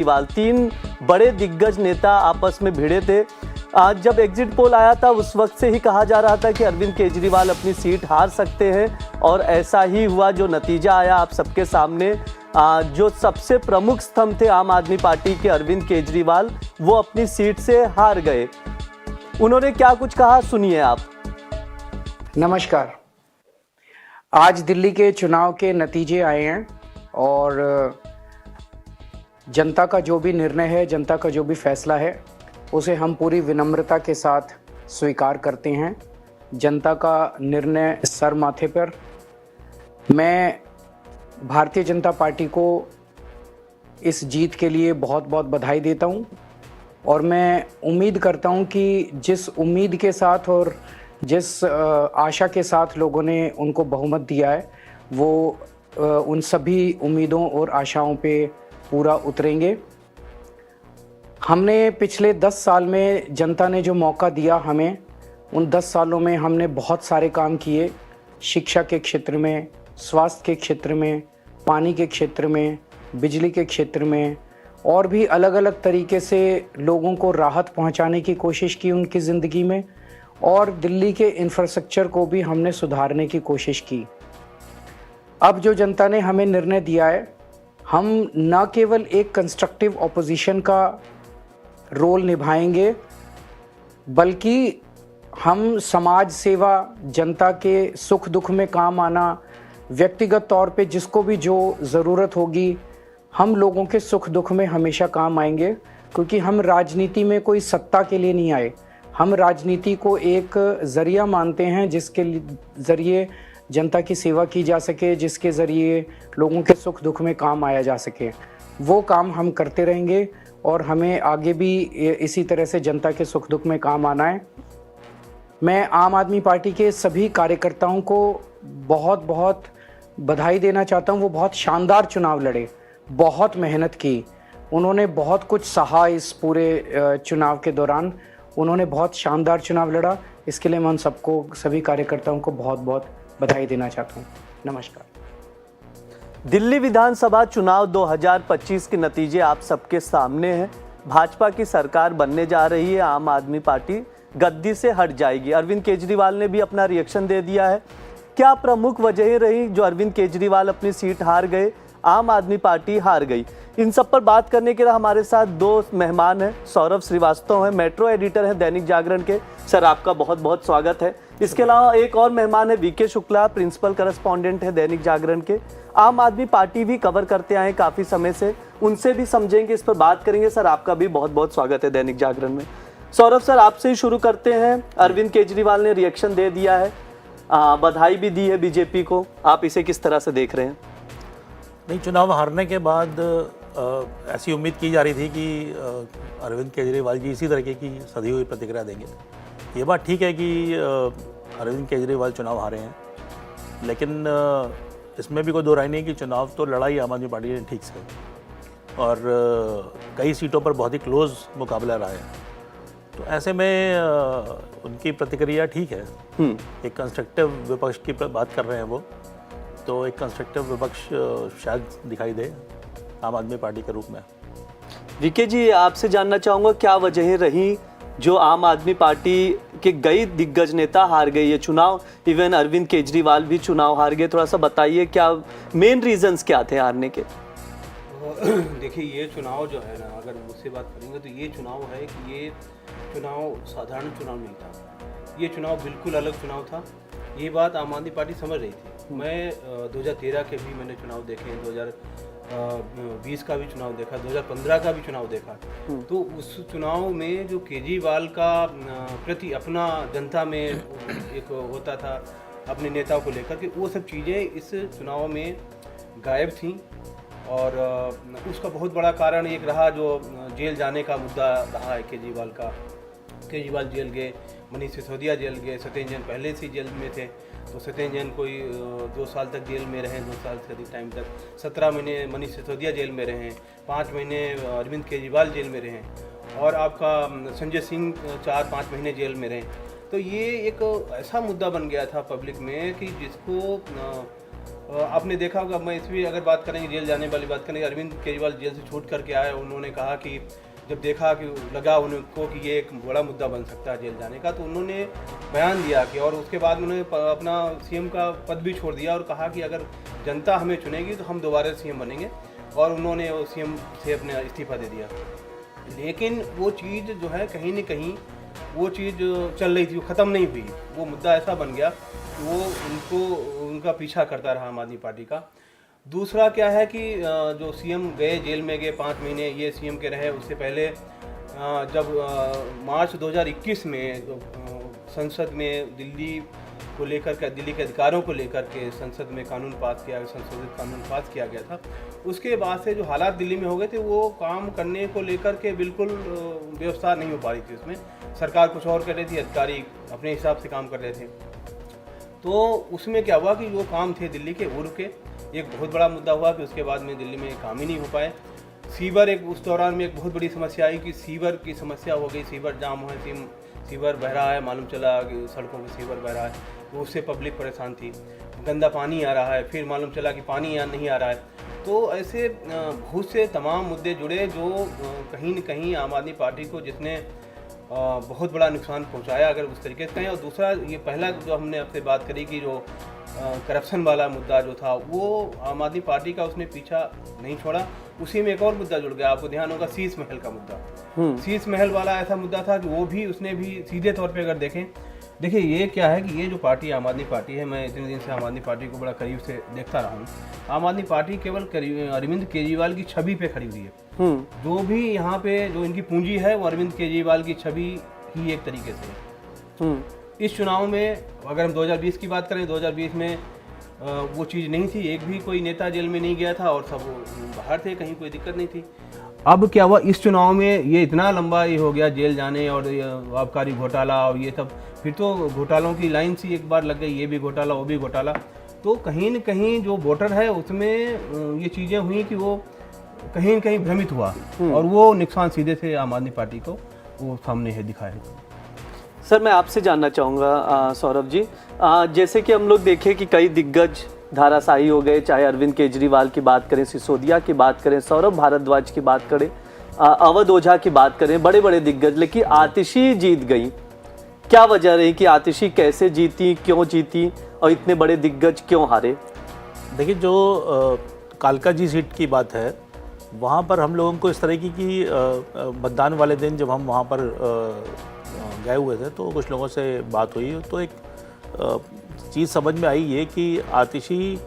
केजरीवाल, तीन बड़े दिग्गज नेता आपस में भिड़े थे। आज जब एग्जिट पोल आया था उस वक्त से ही कहा जा रहा था कि अरविंद केजरीवाल अपनी सीट हार सकते हैं और ऐसा ही हुआ। जो नतीजा आया आप सबके सामने, जो सबसे प्रमुख स्तंभ थे आम आदमी पार्टी के अरविंद केजरीवाल, वो अपनी सीट से हार गए। उन्होंने क्या कुछ कहा, सुनिए आप। नमस्कार। आज दिल्ली के चुनाव के नतीजे आए हैं और जनता का जो भी निर्णय है, जनता का जो भी फैसला है, उसे हम पूरी विनम्रता के साथ स्वीकार करते हैं। जनता का निर्णय सर माथे पर। मैं भारतीय जनता पार्टी को इस जीत के लिए बहुत बहुत बधाई देता हूं और मैं उम्मीद करता हूं कि जिस उम्मीद के साथ और जिस आशा के साथ लोगों ने उनको बहुमत दिया है, वो उन सभी उम्मीदों और आशाओं पे पूरा उतरेंगे। हमने पिछले 10 साल में जनता ने जो मौका दिया हमें, उन 10 सालों में हमने बहुत सारे काम किए। शिक्षा के क्षेत्र में, स्वास्थ्य के क्षेत्र में, पानी के क्षेत्र में, बिजली के क्षेत्र में और भी अलग अलग तरीके से लोगों को राहत पहुंचाने की कोशिश की उनकी ज़िंदगी में, और दिल्ली के इंफ्रास्ट्रक्चर को भी हमने सुधारने की कोशिश की। अब जो जनता ने हमें निर्णय दिया है, हम न केवल एक कंस्ट्रक्टिव ऑपोजिशन का रोल निभाएंगे, बल्कि हम समाज सेवा, जनता के सुख दुख में काम आना, व्यक्तिगत तौर पे जिसको भी जो ज़रूरत होगी, हम लोगों के सुख दुख में हमेशा काम आएंगे। क्योंकि हम राजनीति में कोई सत्ता के लिए नहीं आए, हम राजनीति को एक ज़रिया मानते हैं जिसके ज़रिए जनता की सेवा की जा सके, जिसके ज़रिए लोगों के सुख दुख में काम आया जा सके। वो काम हम करते रहेंगे और हमें आगे भी इसी तरह से जनता के सुख दुख में काम आना है। मैं आम आदमी पार्टी के सभी कार्यकर्ताओं को बहुत बहुत बधाई देना चाहता हूँ। वो बहुत शानदार चुनाव लड़े, बहुत मेहनत की, उन्होंने बहुत कुछ सहा। इस पूरे चुनाव के दौरान उन्होंने बहुत शानदार चुनाव लड़ा। इसके लिए मैं उन सबको, सभी कार्यकर्ताओं को बहुत बहुत बधाई देना चाहता हूँ। नमस्कार। दिल्ली विधानसभा चुनाव 2025 के नतीजे आप सबके सामने हैं। भाजपा की सरकार बनने जा रही है, आम आदमी पार्टी गद्दी से हट जाएगी। अरविंद केजरीवाल ने भी अपना रिएक्शन दे दिया है। क्या प्रमुख वजह रही जो अरविंद केजरीवाल अपनी सीट हार गए, आम आदमी पार्टी हार गई? इन सब पर बात करने के लिए हमारे साथ दो मेहमान हैं। सौरभ श्रीवास्तव हैं, मेट्रो एडिटर हैं दैनिक जागरण के। सर, आपका बहुत बहुत स्वागत है। इसके अलावा एक और मेहमान है वीके शुक्ला, प्रिंसिपल करस्पॉन्डेंट है दैनिक जागरण के। आम आदमी पार्टी भी कवर करते आए काफ़ी समय से, उनसे भी समझेंगे, इस पर बात करेंगे। सर, आपका भी बहुत बहुत स्वागत है दैनिक जागरण में। सौरभ सर, आपसे ही शुरू करते हैं। अरविंद केजरीवाल ने रिएक्शन दे दिया है, बधाई भी दी है बीजेपी को, आप इसे किस तरह से देख रहे हैं? नहीं, चुनाव हारने के बाद ऐसी उम्मीद की जा रही थी कि अरविंद केजरीवाल जी इसी तरीके की सधी हुई प्रतिक्रिया देंगे। ये बात ठीक है कि अरविंद केजरीवाल चुनाव हारे हैं, लेकिन इसमें भी कोई दो राय नहीं कि चुनाव तो लड़ाई आम आदमी पार्टी ने ठीक से, और कई सीटों पर बहुत ही क्लोज मुकाबला रहा है। तो ऐसे में उनकी प्रतिक्रिया ठीक है। एक कंस्ट्रक्टिव विपक्ष की बात कर रहे हैं वो, तो एक कंस्ट्रक्टिव विपक्ष शायद दिखाई दे आम आदमी पार्टी के रूप में। वीके जी, आपसे जानना चाहूँगा क्या वजह रही जो आम आदमी पार्टी के कई दिग्गज नेता हार गए ये चुनाव, इवन अरविंद केजरीवाल भी चुनाव हार गए। थोड़ा सा बताइए क्या मेन रीजंस क्या थे हारने के? देखिए, ये चुनाव जो है ना, अगर मुझसे बात करेंगे तो ये चुनाव है कि ये चुनाव साधारण चुनाव नहीं था, ये चुनाव बिल्कुल अलग चुनाव था। ये बात आम आदमी पार्टी समझ रही थी। मैं 2013 के भी मैंने चुनाव देखे, 2020 का भी चुनाव देखा, 2015 का भी चुनाव देखा। तो उस चुनाव में जो केजरीवाल का प्रति अपना जनता में एक होता था अपने नेताओं को लेकर के, वो सब चीज़ें इस चुनाव में गायब थीं। और उसका बहुत बड़ा कारण एक रहा जो जेल जाने का मुद्दा रहा है केजरीवाल का। केजरीवाल जेल गए, मनीष सिसोदिया जेल गए, सत्येंद्र जैन पहले से जेल में थे, तो सत्येंद्र जैन कोई 2 साल तक जेल में रहे, 2 साल से अधिक टाइम तक। 17 महीने मनीष सिसोदिया जेल में रहे, 5 महीने अरविंद केजरीवाल जेल में रहे, और आपका संजय सिंह 4-5 महीने जेल में रहे। तो ये एक ऐसा मुद्दा बन गया था पब्लिक में कि जिसको आपने देखा होगा, मैं इसमें अगर बात करेंगे जेल जाने वाली बात करेंगे, अरविंद केजरीवाल जेल से छूट करके आए, उन्होंने कहा कि जब देखा कि लगा उनको कि ये एक बड़ा मुद्दा बन सकता है जेल जाने का, तो उन्होंने बयान दिया कि, और उसके बाद उन्होंने अपना सीएम का पद भी छोड़ दिया और कहा कि अगर जनता हमें चुनेगी तो हम दोबारा सीएम बनेंगे, और उन्होंने वो सीएम से अपना इस्तीफा दे दिया। लेकिन वो चीज़ जो है कहीं न कहीं वो चीज़ चल रही थी, वो ख़त्म नहीं हुई। वो मुद्दा ऐसा बन गया कि वो उनका पीछा करता रहा आम आदमी पार्टी का। दूसरा क्या है कि जो सीएम गए, जेल में गए 5 महीने ये सीएम के रहे, उससे पहले जब मार्च 2021 में संसद में दिल्ली को लेकर के, दिल्ली के अधिकारों को लेकर के संसद में कानून पास किया, संशोधित कानून पास किया गया था। उसके बाद से जो हालात दिल्ली में हो गए थे, वो काम करने को लेकर के बिल्कुल व्यवस्था नहीं हो पा रही थी। उसमें सरकार कुछ और कर रही थी, अधिकारी अपने हिसाब से काम कर रहे थे। तो उसमें क्या हुआ कि जो काम थे दिल्ली के, वो रुके। एक बहुत बड़ा मुद्दा हुआ कि उसके बाद में दिल्ली में काम ही नहीं हो पाए। सीवर एक उस दौरान में एक बहुत बड़ी समस्या आई कि सीवर की समस्या हो गई, सीवर जाम हुआ, सीवर बह रहा है, मालूम चला कि सड़कों पे सीवर बह रहा है, तो उससे पब्लिक परेशान थी। गंदा पानी आ रहा है, फिर मालूम चला कि पानी यहाँ नहीं आ रहा है। तो ऐसे बहुत से तमाम मुद्दे जुड़े जो कहीं न कहीं आम आदमी पार्टी को जिसने बहुत बड़ा नुकसान पहुंचाया, अगर उस तरीके से कहें। और दूसरा, ये पहला जो हमने आपसे बात करी कि जो करप्शन वाला मुद्दा जो था, वो आम आदमी पार्टी का उसने पीछा नहीं छोड़ा। उसी में एक और मुद्दा जुड़ गया, आपको ध्यान होगा, शीश महल का मुद्दा। शीश महल वाला ऐसा मुद्दा था कि वो भी उसने भी सीधे तौर पे अगर देखें, देखिए ये क्या है कि ये जो पार्टी आम आदमी पार्टी है, मैं इतने दिन से आम आदमी पार्टी को बड़ा करीब से देखता रहा हूँ। आम आदी पार्टी केवल अरविंद केजरीवाल की छवि पे खड़ी हुई है। जो भी यहाँ पे जो इनकी पूंजी है वो अरविंद केजरीवाल की छवि ही एक तरीके से है। इस चुनाव में अगर हम 2020 की बात करें, 2020 में वो चीज़ नहीं थी, एक भी कोई नेता जेल में नहीं गया था और सब बाहर थे, कहीं कोई दिक्कत नहीं थी। अब क्या हुआ, इस चुनाव में ये इतना लंबा ये हो गया जेल जाने और आबकारी घोटाला और ये सब, फिर तो घोटालों की लाइन सी एक बार लग गई, ये भी घोटाला वो भी घोटाला। तो कहीं न कहीं जो वोटर है उसमें ये चीज़ें हुई कि वो कहीं न कहीं भ्रमित हुआ और वो नुकसान सीधे से आम आदमी पार्टी को वो सामने है दिखाया। सर, मैं आपसे जानना चाहूँगा सौरभ जी, जैसे कि हम लोग देखें कि कई दिग्गज धाराशाही हो गए, चाहे अरविंद केजरीवाल की बात करें, सिसोदिया की बात करें, सौरभ भारद्वाज की बात करें, अवध ओझा की बात करें, बड़े बड़े दिग्गज, लेकिन आतिशी जीत गई। क्या वजह रही कि आतिशी कैसे जीती, क्यों जीती और इतने बड़े दिग्गज क्यों हारे? देखिए, जो कालका जी सीट की बात है, वहाँ पर हम लोगों को इस तरह की मतदान वाले दिन जब हम वहाँ पर गए हुए थे तो कुछ लोगों से बात हुई, तो एक चीज़ समझ में आई ये कि आतिशी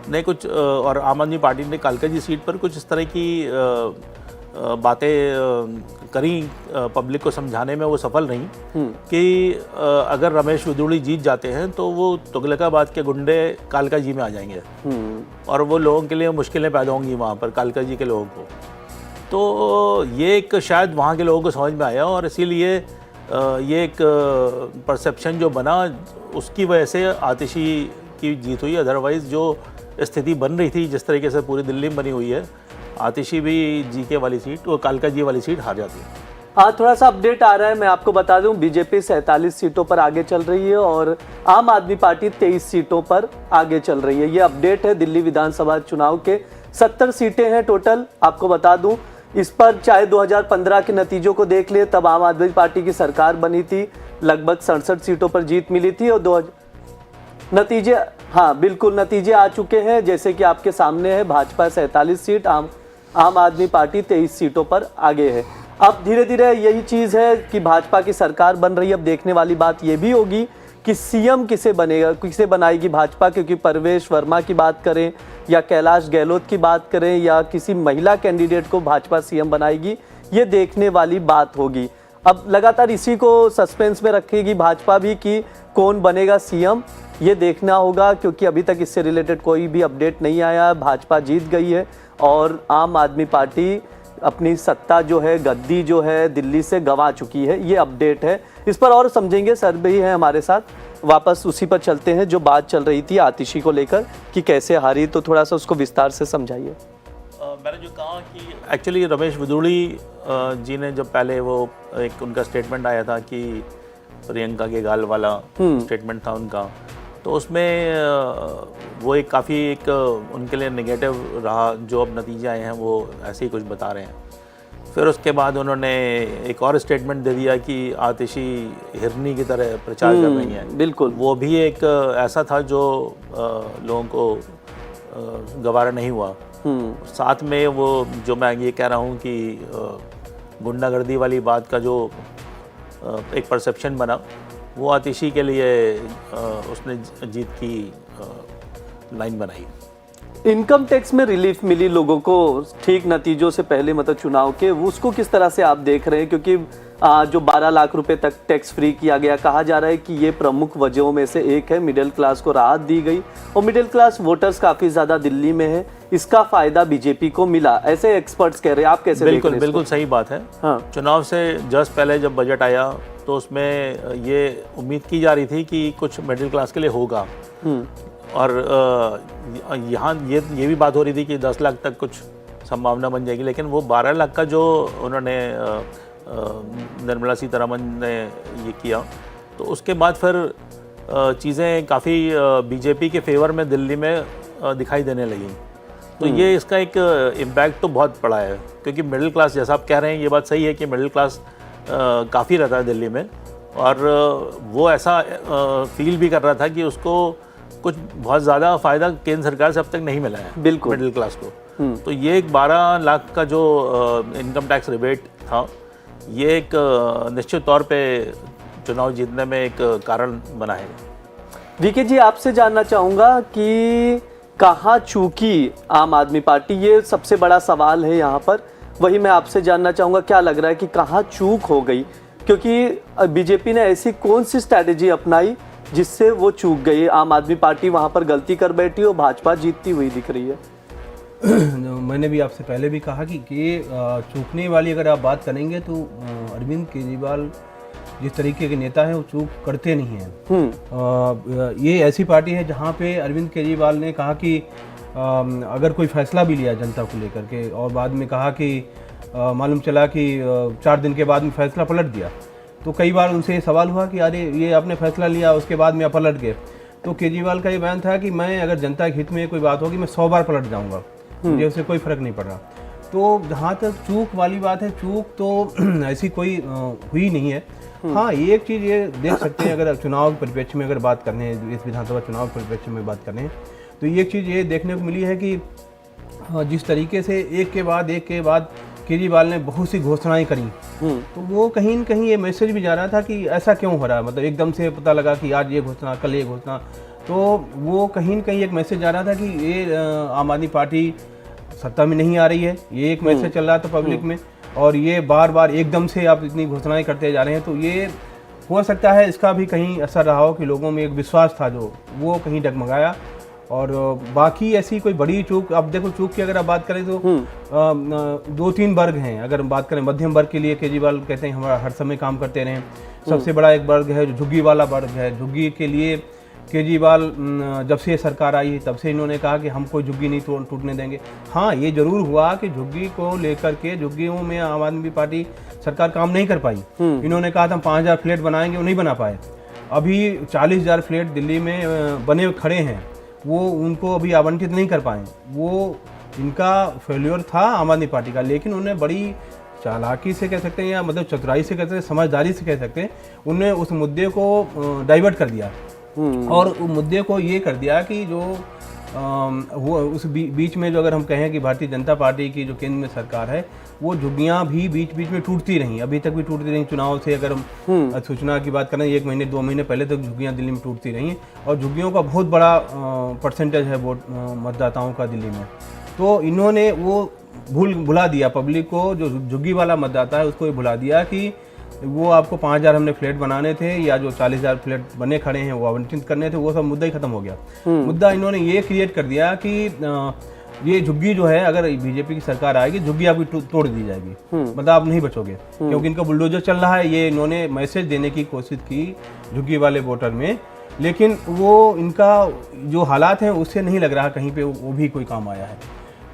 ने कुछ और आम आदमी पार्टी ने कालका जी सीट पर कुछ इस तरह की बातें करी पब्लिक को समझाने में वो सफल नहीं कि अगर रमेश विदुड़ी जीत जाते हैं तो वो तुगलकाबाद के गुंडे कालका जी में आ जाएंगे और वो लोगों के लिए मुश्किलें पैदा होंगी वहाँ पर, कालका जी के लोगों को। तो ये एक शायद वहाँ के लोगों को समझ में आया और इसीलिए ये एक परसेप्शन जो बना उसकी वजह से आतिशी की जीत हुई। अदरवाइज़ जो स्थिति बन रही थी जिस तरीके से पूरी दिल्ली में बनी हुई है, आतिशी भी जीके वाली सीट, वो कालका जी वाली सीट हार जाती है। हाँ, थोड़ा सा अपडेट आ रहा है, मैं आपको बता दूं, बीजेपी 47 सीटों पर आगे चल रही है और आम आदमी पार्टी 23 सीटों पर आगे चल रही है। ये अपडेट है दिल्ली विधानसभा चुनाव के। 70 सीटें हैं टोटल, आपको बता दूं। इस पर चाहे 2015 के नतीजों को देख ले, तब आम आदमी पार्टी की सरकार बनी थी, लगभग 67 सीटों पर जीत मिली थी और नतीजे, हाँ बिल्कुल नतीजे आ चुके हैं जैसे कि आपके सामने है। भाजपा 47 सीट, आम आदमी पार्टी 23 सीटों पर आगे है। अब धीरे धीरे यही चीज़ है कि भाजपा की सरकार बन रही है। अब देखने वाली बात यह भी होगी कि सीएम किसे बनेगा, किसे बनाएगी भाजपा, क्योंकि परवेश वर्मा की बात करें या कैलाश गहलोत की बात करें या किसी महिला कैंडिडेट को भाजपा सीएम बनाएगी, ये देखने वाली बात होगी। अब लगातार इसी को सस्पेंस में रखेगी भाजपा भी कि कौन बनेगा सीएम, ये देखना होगा, क्योंकि अभी तक इससे रिलेटेड कोई भी अपडेट नहीं आया। भाजपा जीत गई है और आम आदमी पार्टी अपनी सत्ता जो है, गद्दी जो है, दिल्ली से गंवा चुकी है। ये अपडेट है, इस पर और समझेंगे। सर भी हैं हमारे साथ, वापस उसी पर चलते हैं जो बात चल रही थी आतिशी को लेकर कि कैसे हारी, तो थोड़ा सा उसको विस्तार से समझाइए। मैंने जो कहा कि एक्चुअली रमेश विदुड़ी जी ने जब पहले वो एक उनका स्टेटमेंट आया था कि प्रियंका के गाल वाला स्टेटमेंट था उनका, तो उसमें वो एक काफ़ी एक उनके लिए नेगेटिव रहा। जो अब नतीजे आए हैं वो ऐसे ही कुछ बता रहे हैं। फिर उसके बाद उन्होंने एक और स्टेटमेंट दे दिया कि आतिशी हिरनी की तरह प्रचार कर रही हैं। बिल्कुल। वो भी एक ऐसा था जो लोगों को गवारा नहीं हुआ। साथ में वो जो मैं ये कह रहा हूँ कि गुंडागर्दी वाली बात का जो एक परसेप्शन बना, वो आतिशी के लिए उसने जीत की लाइन बनाई। इनकम टैक्स में रिलीफ मिली लोगों को ठीक नतीजों से पहले, मतलब चुनाव के, वो उसको किस तरह से आप देख रहे हैं? क्योंकि जो 12 लाख रुपए तक टैक्स फ्री किया गया, कहा जा रहा है कि ये प्रमुख वजहों में से एक है। मिडिल क्लास को राहत दी गई और मिडिल क्लास वोटर्स काफी ज्यादा दिल्ली में है, इसका फायदा बीजेपी को मिला, ऐसे एक्सपर्ट्स कह रहे हैं। आप कैसे देख रहे हैं? बिल्कुल सही बात है। हाँ। चुनाव से जस्ट पहले जब बजट आया तो उसमें ये उम्मीद की जा रही थी कि कुछ मिडिल क्लास के लिए होगा। और यहाँ ये भी बात हो रही थी कि 10 लाख तक कुछ संभावना बन जाएगी, लेकिन वो 12 लाख का जो उन्होंने निर्मला सीतारमन ने ये किया, तो उसके बाद फिर चीज़ें काफ़ी बीजेपी के फेवर में दिल्ली में दिखाई देने लगी। तो ये इसका एक इम्पैक्ट तो बहुत पड़ा है, क्योंकि मिडिल क्लास, जैसा आप कह रहे हैं, ये बात सही है कि मिडिल क्लास काफ़ी रहता है दिल्ली में, और वो ऐसा फील भी कर रहा था कि उसको कुछ बहुत ज़्यादा फ़ायदा केंद्र सरकार से अब तक नहीं मिला है। बिल्कुल। मिडिल क्लास को। तो ये एक 12 लाख का जो इनकम टैक्स रिबेट था, ये एक निश्चित तौर पे चुनाव जीतने में एक कारण बना है। वीके जी, आपसे जानना चाहूँगा कि कहाँ चूकी आम आदमी पार्टी, ये सबसे बड़ा सवाल है यहाँ पर। वही मैं आपसे जानना चाहूँगा, क्या लग रहा है कि कहाँ चूक हो गई? क्योंकि बीजेपी ने ऐसी कौन सी स्ट्रैटेजी अपनाई जिससे वो चूक गई? आम आदमी पार्टी वहाँ पर गलती कर बैठी और भाजपा जीतती हुई दिख रही है। मैंने भी आपसे पहले भी कहा कि चूकने वाली अगर आप बात करेंगे तो अरविंद केजरीवाल जिस तरीके के नेता हैं वो चूक करते नहीं हैं। ये ऐसी पार्टी है जहाँ पे अरविंद केजरीवाल ने कहा कि अगर कोई फैसला भी लिया जनता को लेकर के, और बाद में कहा कि मालूम चला कि 4 दिन के बाद में फैसला पलट दिया, तो कई बार उनसे सवाल हुआ कि अरे ये आपने फैसला लिया उसके बाद में आप पलट गए। तो केजरीवाल का ये बयान था कि मैं अगर जनता के हित में कोई बात होगी मैं 100 बार पलट जाऊंगा, मुझे उससे कोई फर्क नहीं पड़ रहा। तो जहाँ तक चूक वाली बात है, चूक तो ऐसी कोई हुई नहीं है। हाँ, एक चीज़ ये देख सकते हैं, अगर चुनाव के परिप्रेक्ष्य में अगर बात करने हैं, इस विधानसभा चुनाव के परिप्रेक्ष्य में बात करने हैं, तो एक चीज़ ये देखने को मिली है कि जिस तरीके से एक के बाद केजरीवाल ने बहुत सी घोषणाएं करी, तो वो कहीं न कहीं ये मैसेज भी जा रहा था कि ऐसा क्यों हो रहा है। मतलब एकदम से पता लगा कि आज ये घोषणा, कल ये घोषणा, तो वो कहीं न कहीं एक मैसेज जा रहा था कि ये आम आदमी पार्टी सत्ता में नहीं आ रही है। ये एक मैसेज चल रहा था पब्लिक में, और ये बार बार एकदम से आप इतनी घोषणाएं करते जा रहे हैं, तो ये हो सकता है इसका भी कहीं असर रहा हो कि लोगों में एक विश्वास था जो वो कहीं डगमगाया। और बाकी ऐसी कोई बड़ी चूक, अब देखो चूक की अगर आप बात करें तो 2-3 वर्ग हैं। अगर बात करें मध्यम वर्ग के लिए, केजरीवाल कहते हैं हमारा हर समय काम करते रहें। सबसे बड़ा एक वर्ग है जो झुग्गी वाला वर्ग है। झुग्गी के लिए केजरीवाल जब से सरकार आई तब से इन्होंने कहा कि हम कोई झुग्गी नहीं टूटने देंगे। हाँ, ये जरूर हुआ कि झुग्गी को लेकर के, झुग्गियों में आम आदमी पार्टी सरकार काम नहीं कर पाई। इन्होंने कहा था हम 5000 फ्लैट बनाएंगे, वो नहीं बना पाए। अभी 40,000 फ्लैट दिल्ली में बने खड़े हैं, वो उनको अभी आवंटित नहीं कर पाए। वो इनका फेल्योर था आम आदमी पार्टी का, लेकिन उन्हें बड़ी चालाकी से कह सकते हैं, या मतलब चतुराई से कह सकते हैं, समझदारी से कह सकते हैं, उन्होंने उस मुद्दे को डाइवर्ट कर दिया। और उस मुद्दे को ये कर दिया कि जो वो उस बीच में जो अगर हम कहें कि भारतीय जनता पार्टी की जो केंद्र में सरकार है, वो झुग्गियाँ भी बीच बीच में टूटती रहीं, अभी तक भी टूटती रहीं। चुनाव से अगर हम सूचना की बात करें, 1 महीने 2 महीने पहले तक झुग्गियाँ दिल्ली में टूटती रहीं, और झुग्गियों का बहुत बड़ा परसेंटेज है वोट मतदाताओं का दिल्ली में। तो इन्होंने वो भुला दिया पब्लिक को, जो झुग्गी वाला मतदाता है उसको ये भुला दिया कि वो आपको 5000 हमने फ्लैट बनाने थे, या जो 40,000 फ्लैट बने खड़े हैं वो आवंटित करने थे, वो सब मुद्दा ही खत्म हो गया। मुद्दा इन्होंने ये क्रिएट कर दिया कि ये झुग्गी जो है, अगर बीजेपी की सरकार आएगी, झुग्गी आपकी तोड़ दी जाएगी, मतलब आप नहीं बचोगे, क्योंकि इनका बुलडोजर चल रहा है। ये इन्होंने मैसेज देने की कोशिश की झुग्गी वाले वोटर में, लेकिन वो इनका जो हालात हैं उससे नहीं लग रहा कहीं पे वो भी कोई काम आया है।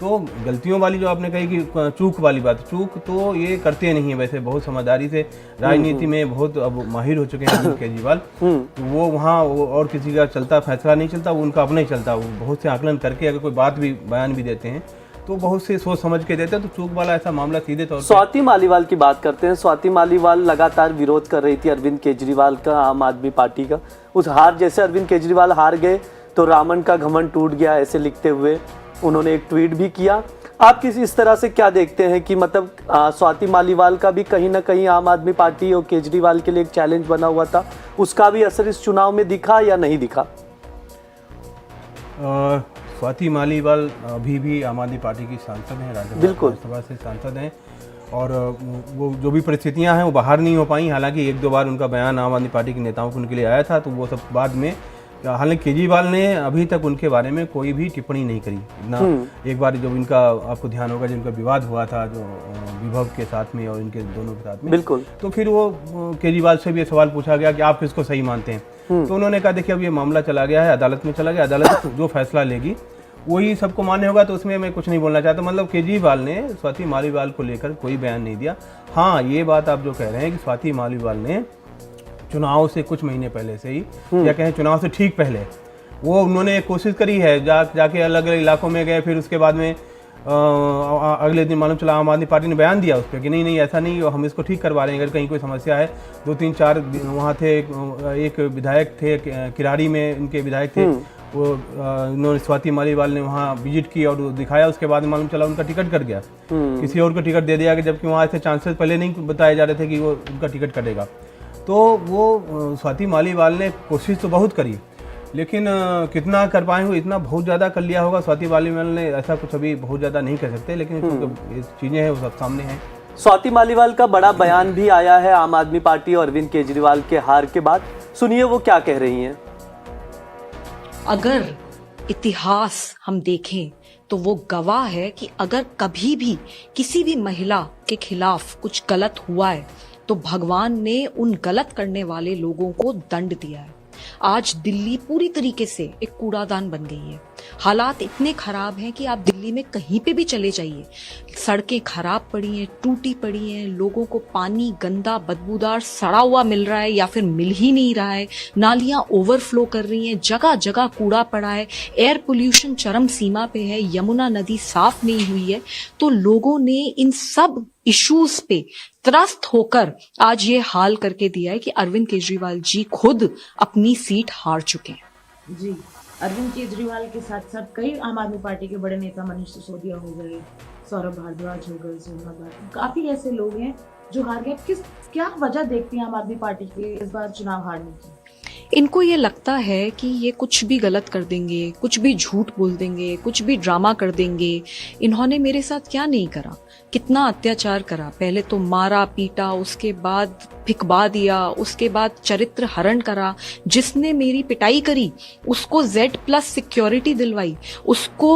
तो गलतियों वाली जो आपने कही कि चूक वाली बात, चूक तो ये करते नहीं है वैसे, बहुत समझदारी से राजनीति में बहुत अब माहिर हो चुके हैं अरविंद केजरीवाल। तो वो वहाँ और किसी का चलता फैसला नहीं चलता, वो उनका अपना ही चलता। वो बहुत से आकलन करके अगर कोई बात भी बयान भी देते हैं तो बहुत से सोच समझ के देते हैं। तो चूक वाला ऐसा मामला सीधे तौर पर स्वाति मालीवाल की बात करते हैं। स्वाति मालीवाल लगातार विरोध कर रही थी अरविंद केजरीवाल का, आम आदमी पार्टी का। उस हार जैसे अरविंद केजरीवाल हार गए तो रावण का घमंड टूट गया, ऐसे लिखते हुए उन्होंने एक ट्वीट भी किया। आप किसी इस तरह से क्या देखते हैं कि मतलब स्वाति मालीवाल का भी कहीं ना कहीं आम आदमी पार्टी और केजरीवाल के लिए एक चैलेंज बना हुआ था, उसका भी असर इस चुनाव में दिखा या नहीं दिखा? स्वाति मालीवाल अभी भी आम आदमी पार्टी की सांसद हैं, राज्यसभा से सांसद हैं, और वो जो भी परिस्थितियां हैं वो बाहर नहीं हो पाई। हालांकि एक दो बार उनका बयान आम आदमी पार्टी के नेताओं को उनके लिए आया था, तो वो सब बाद में। हालांकि केजरीवाल ने अभी तक उनके बारे में कोई भी टिप्पणी नहीं करी ना। एक बार जब इनका आपको ध्यान होगा, जिनका विवाद हुआ था जो विभव के साथ में और इनके दोनों के साथ में, बिल्कुल, तो फिर वो केजरीवाल से भी ये सवाल पूछा गया कि आप किसको सही मानते हैं। तो उन्होंने कहा देखिए अब ये मामला चला गया है, अदालत में चला गया, अदालत जो फैसला लेगी वही सबको मान्य होगा, तो उसमें मैं कुछ नहीं बोलना चाहता। मतलब केजरीवाल ने स्वाति मालीवाल को लेकर कोई बयान नहीं दिया। हाँ, ये बात आप जो कह रहे हैं कि स्वाति मालीवाल ने चुनाव से कुछ महीने पहले से ही, या कहें चुनाव से ठीक पहले, वो उन्होंने कोशिश करी है, जाके अलग अलग इलाकों में गए। फिर उसके बाद में अगले दिन मालूम चला आम आदमी पार्टी ने बयान दिया उस पर कि नहीं ऐसा नहीं, हम इसको ठीक करवा रहे हैं, अगर कहीं कोई समस्या है। 2-3-4 वहाँ थे, एक विधायक थे किराड़ी में, इनके विधायक थे, वो उन्होंने स्वाति मालीवाल ने वहाँ विजिट की और दिखाया। उसके बाद मालूम चला उनका टिकट कट गया, किसी और को टिकट दे दिया गया, जबकि वहाँ ऐसे चांसेस पहले नहीं बताए जा रहे थे कि वो उनका टिकट कटेगा। तो वो स्वाति मालीवाल ने कोशिश तो बहुत करी, लेकिन कितना कर पाए हो, इतना बहुत ज़्यादा कर लिया होगा स्वाति मालीवाल ने, ऐसा कुछ अभी बहुत ज़्यादा नहीं कर सकते। लेकिन ये चीज़ें हैं वो सब सामने हैं। स्वाति मालीवाल का बड़ा बयान भी आया है आम आदमी पार्टी और अरविंद केजरीवाल के हार के बाद, सुनिए वो क्या कह रही हैं। अगर इतिहास हम देखें तो वो गवाह है कि अगर कभी भी किसी भी महिला के खिलाफ कुछ गलत हुआ है तो भगवान ने उन गलत करने वाले लोगों को दंड दिया है। आज दिल्ली पूरी तरीके से एक कूड़ादान बन गई है। हालात इतने खराब हैं कि आप दिल्ली में कहीं पे भी चले जाइए, सड़कें खराब पड़ी हैं, टूटी पड़ी हैं, लोगों को पानी गंदा बदबूदार सड़ा हुआ मिल रहा है या फिर मिल ही नहीं रहा है, नालियां ओवरफ्लो कर रही हैं, जगह जगह कूड़ा पड़ा है, एयर पोल्यूशन चरम सीमा पे है, यमुना नदी साफ नहीं हुई है। तो लोगों ने इन सब इश्यूज पे त्रस्त होकर आज ये हाल करके दिया है कि अरविंद केजरीवाल जी खुद अपनी सीट हार चुके हैं। जी, अरविंद केजरीवाल के साथ साथ कई आम आदमी पार्टी के बड़े नेता मनीष सिसोदिया हो गए, सौरभ भारद्वाज हो गए, सोमनाथ भारती, काफी ऐसे लोग हैं जो हार गए। क्या वजह देखती है आम आदमी पार्टी के इस बार चुनाव हारने की? इनको ये लगता है कि ये कुछ भी गलत कर देंगे, कुछ भी झूठ बोल देंगे, कुछ भी ड्रामा कर देंगे। इन्होंने मेरे साथ क्या नहीं करा, कितना अत्याचार करा। पहले तो मारा पीटा, उसके बाद फिकवा दिया, उसके बाद चरित्र हरण करा। जिसने मेरी पिटाई करी उसको Z+ सिक्योरिटी दिलवाई, उसको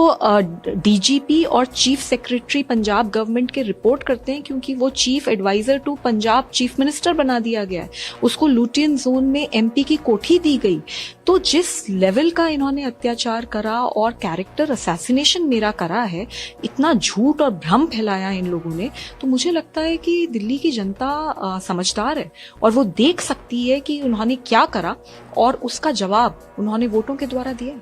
DGP और चीफ सेक्रेटरी पंजाब गवर्नमेंट के रिपोर्ट करते हैं क्योंकि वो chief adviser to Punjab chief minister बना दिया गया है। उसको लुटियन जोन में MP की कोठी दी गई। तो जिस लेवल का इन्होंने अत्याचार करा और कैरेक्टर असैसिनेशन मेरा करा है, इतना झूठ और भ्रम फैलाया इन लोगों ने, तो मुझे लगता है कि दिल्ली की जनता समझदार है और वो देख सकती है कि उन्होंने क्या करा और उसका जवाब उन्होंने वोटों के द्वारा दिया।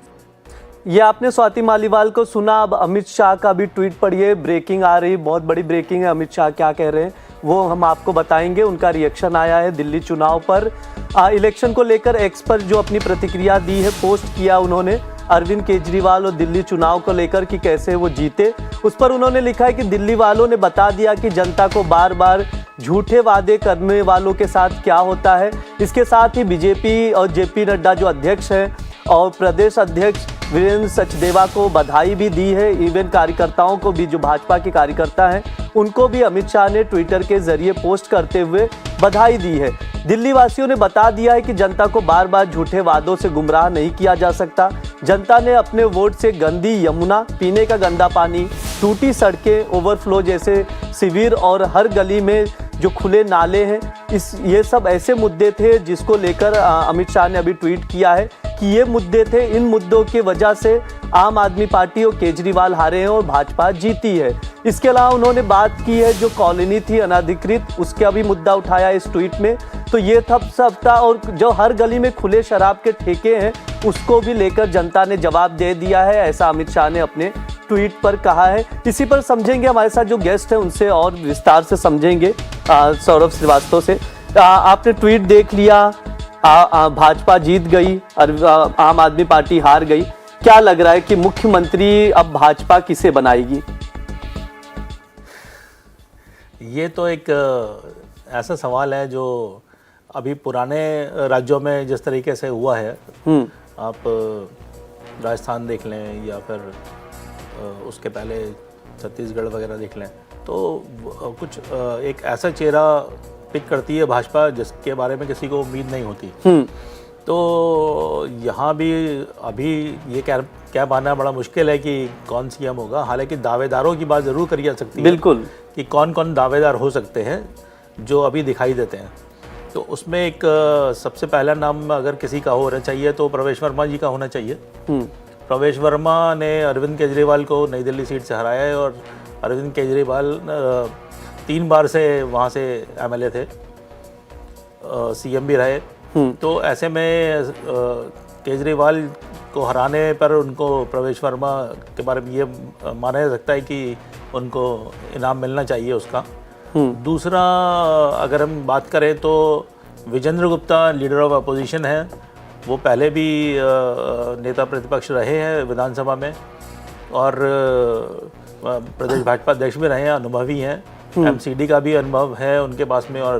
ये आपने स्वाति मालीवाल को सुना। अब अमित शाह का भी ट्वीट पढ़िए, ब्रेकिंग आ रही, बहुत बड़ी ब्रेकिंग है। अमित शाह क्या कह रहे हैं वो हम आपको बताएंगे। उनका रिएक्शन आया है दिल्ली चुनाव पर, इलेक्शन को लेकर एक्स पर जो अपनी प्रतिक्रिया दी है, पोस्ट किया उन्होंने अरविंद केजरीवाल और दिल्ली चुनाव को लेकर कि कैसे वो जीते। उस पर उन्होंने लिखा है कि दिल्ली वालों ने बता दिया कि जनता को बार बार झूठे वादे करने वालों के साथ क्या होता है। इसके साथ ही बीजेपी और JP नड्डा जो अध्यक्ष हैं और प्रदेश अध्यक्ष वीरेंद्र सचदेवा को बधाई भी दी है। इवन कार्यकर्ताओं को भी, जो भाजपा के कार्यकर्ता हैं, उनको भी अमित शाह ने ट्विटर के जरिए पोस्ट करते हुए बधाई दी है। दिल्ली वासियों ने बता दिया है कि जनता को बार बार झूठे वादों से गुमराह नहीं किया जा सकता। जनता ने अपने वोट से गंदी यमुना, पीने का गंदा पानी, टूटी सड़कें, ओवरफ्लो जैसे शिविर और हर गली में जो खुले नाले हैं, ये सब ऐसे मुद्दे थे जिसको लेकर अमित शाह ने अभी ट्वीट किया है कि ये मुद्दे थे, इन मुद्दों की वजह से आम आदमी पार्टी और केजरीवाल हारे हैं और भाजपा जीती है। इसके अलावा उन्होंने बात की है जो कॉलोनी थी अनाधिकृत, उसका भी मुद्दा उठाया इस ट्वीट में। तो ये सब था, और जो हर गली में खुले शराब के ठेके हैं उसको भी लेकर जनता ने जवाब दे दिया है, ऐसा अमित शाह ने अपने ट्वीट पर कहा है। इसी पर समझेंगे, हमारे साथ जो गेस्ट हैं उनसे और विस्तार से समझेंगे, सौरभ श्रीवास्तव से। आपने ट्वीट देख लिया, भाजपा जीत गई और आम आदमी पार्टी हार गई। क्या लग रहा है कि मुख्यमंत्री अब भाजपा किसे बनाएगी? ये तो एक ऐसा सवाल है जो अभी पुराने राज्यों में जिस तरीके से हुआ है, आप राजस्थान देख लें या फिर उसके पहले छत्तीसगढ़ वगैरह देख लें, तो कुछ एक ऐसा चेहरा पिक करती है भाजपा जिसके बारे में किसी को उम्मीद नहीं होती। तो यहाँ भी अभी ये क्या मानना बड़ा मुश्किल है कि कौन सीएम होगा। हालांकि दावेदारों की बात ज़रूर करी जा सकती है, बिल्कुल, कि कौन कौन दावेदार हो सकते हैं जो अभी दिखाई देते हैं। तो उसमें एक सबसे पहला नाम अगर किसी का होना चाहिए तो प्रवेश वर्मा जी का होना चाहिए। प्रवेश वर्मा ने अरविंद केजरीवाल को नई दिल्ली सीट से हराया है और अरविंद केजरीवाल 3 बार से वहाँ से एमएलए थे, सीएम भी रहे। तो ऐसे में केजरीवाल को हराने पर उनको प्रवेश वर्मा के बारे में ये माना जा सकता है कि उनको इनाम मिलना चाहिए उसका। दूसरा अगर हम बात करें तो Vijender Gupta leader of opposition है, वो पहले भी नेता प्रतिपक्ष रहे हैं विधानसभा में और प्रदेश भाजपा अध्यक्ष भी रहे हैं, अनुभवी हैं। एमसीडी का भी अनुभव है उनके पास में और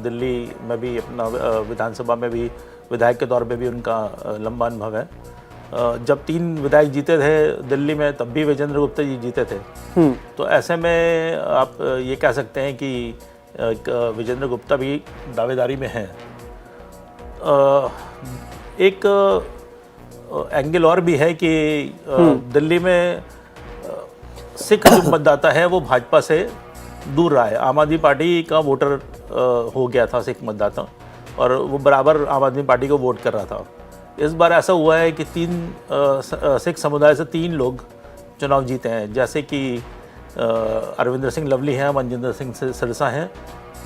दिल्ली में भी अपना विधानसभा में भी विधायक के तौर पे भी उनका लंबा अनुभव है। जब 3 विधायक जीते थे दिल्ली में तब भी विजेंद्र गुप्ता जी जीते थे। तो ऐसे में आप ये कह सकते हैं कि विजेंद्र गुप्ता भी दावेदारी में हैं। एक एंगल और भी है कि दिल्ली में सिख जो मतदाता है वो भाजपा से दूर रहा है। आम आदमी पार्टी का वोटर हो गया था सिख मतदाता और वो बराबर आम आदमी पार्टी को वोट कर रहा था। इस बार ऐसा हुआ है कि 3 सिख समुदाय से 3 लोग चुनाव जीते हैं, जैसे कि अरविंदर सिंह लवली हैं, मनजिंदर सिंह सिरसा हैं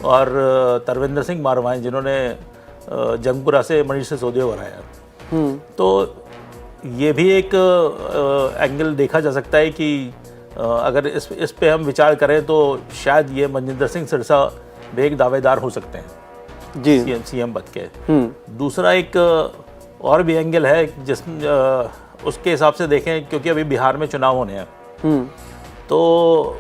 और तरविंदर सिंह मारवा हैं जिन्होंने जंगपुरा से मनीष सिसोदिया को हराया। तो ये भी एक एंगल देखा जा सकता है कि अगर इस पे हम विचार करें तो शायद ये मनजिंदर सिंह सिरसा भी एक दावेदार हो सकते हैं जी सीएम पद के। दूसरा एक और भी एंगल है जिस उसके हिसाब से देखें, क्योंकि अभी बिहार में चुनाव होने हैं, तो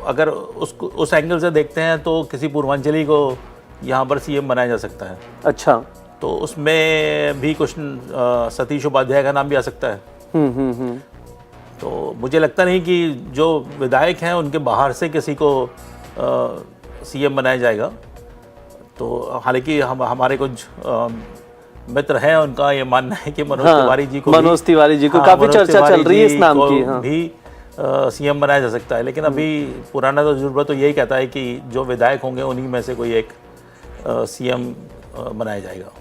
अगर उस एंगल से देखते हैं तो किसी पूर्वांचली को यहाँ पर सीएम बनाया जा सकता है। अच्छा, तो उसमें भी कुछ सतीश उपाध्याय का नाम भी आ सकता है। तो मुझे लगता नहीं कि जो विधायक हैं उनके बाहर से किसी को सीएम बनाया जाएगा। तो हालांकि हमारे कुछ मित्र हैं, उनका ये मानना है कि मनोज तिवारी जी को काफी चर्चा चल रही है इस नाम की, भी सीएम बनाया जा सकता है। लेकिन अभी पुराना तजुर्बा तो यही कहता है कि जो विधायक होंगे उन्हीं में से कोई एक सीएम बनाया जाएगा।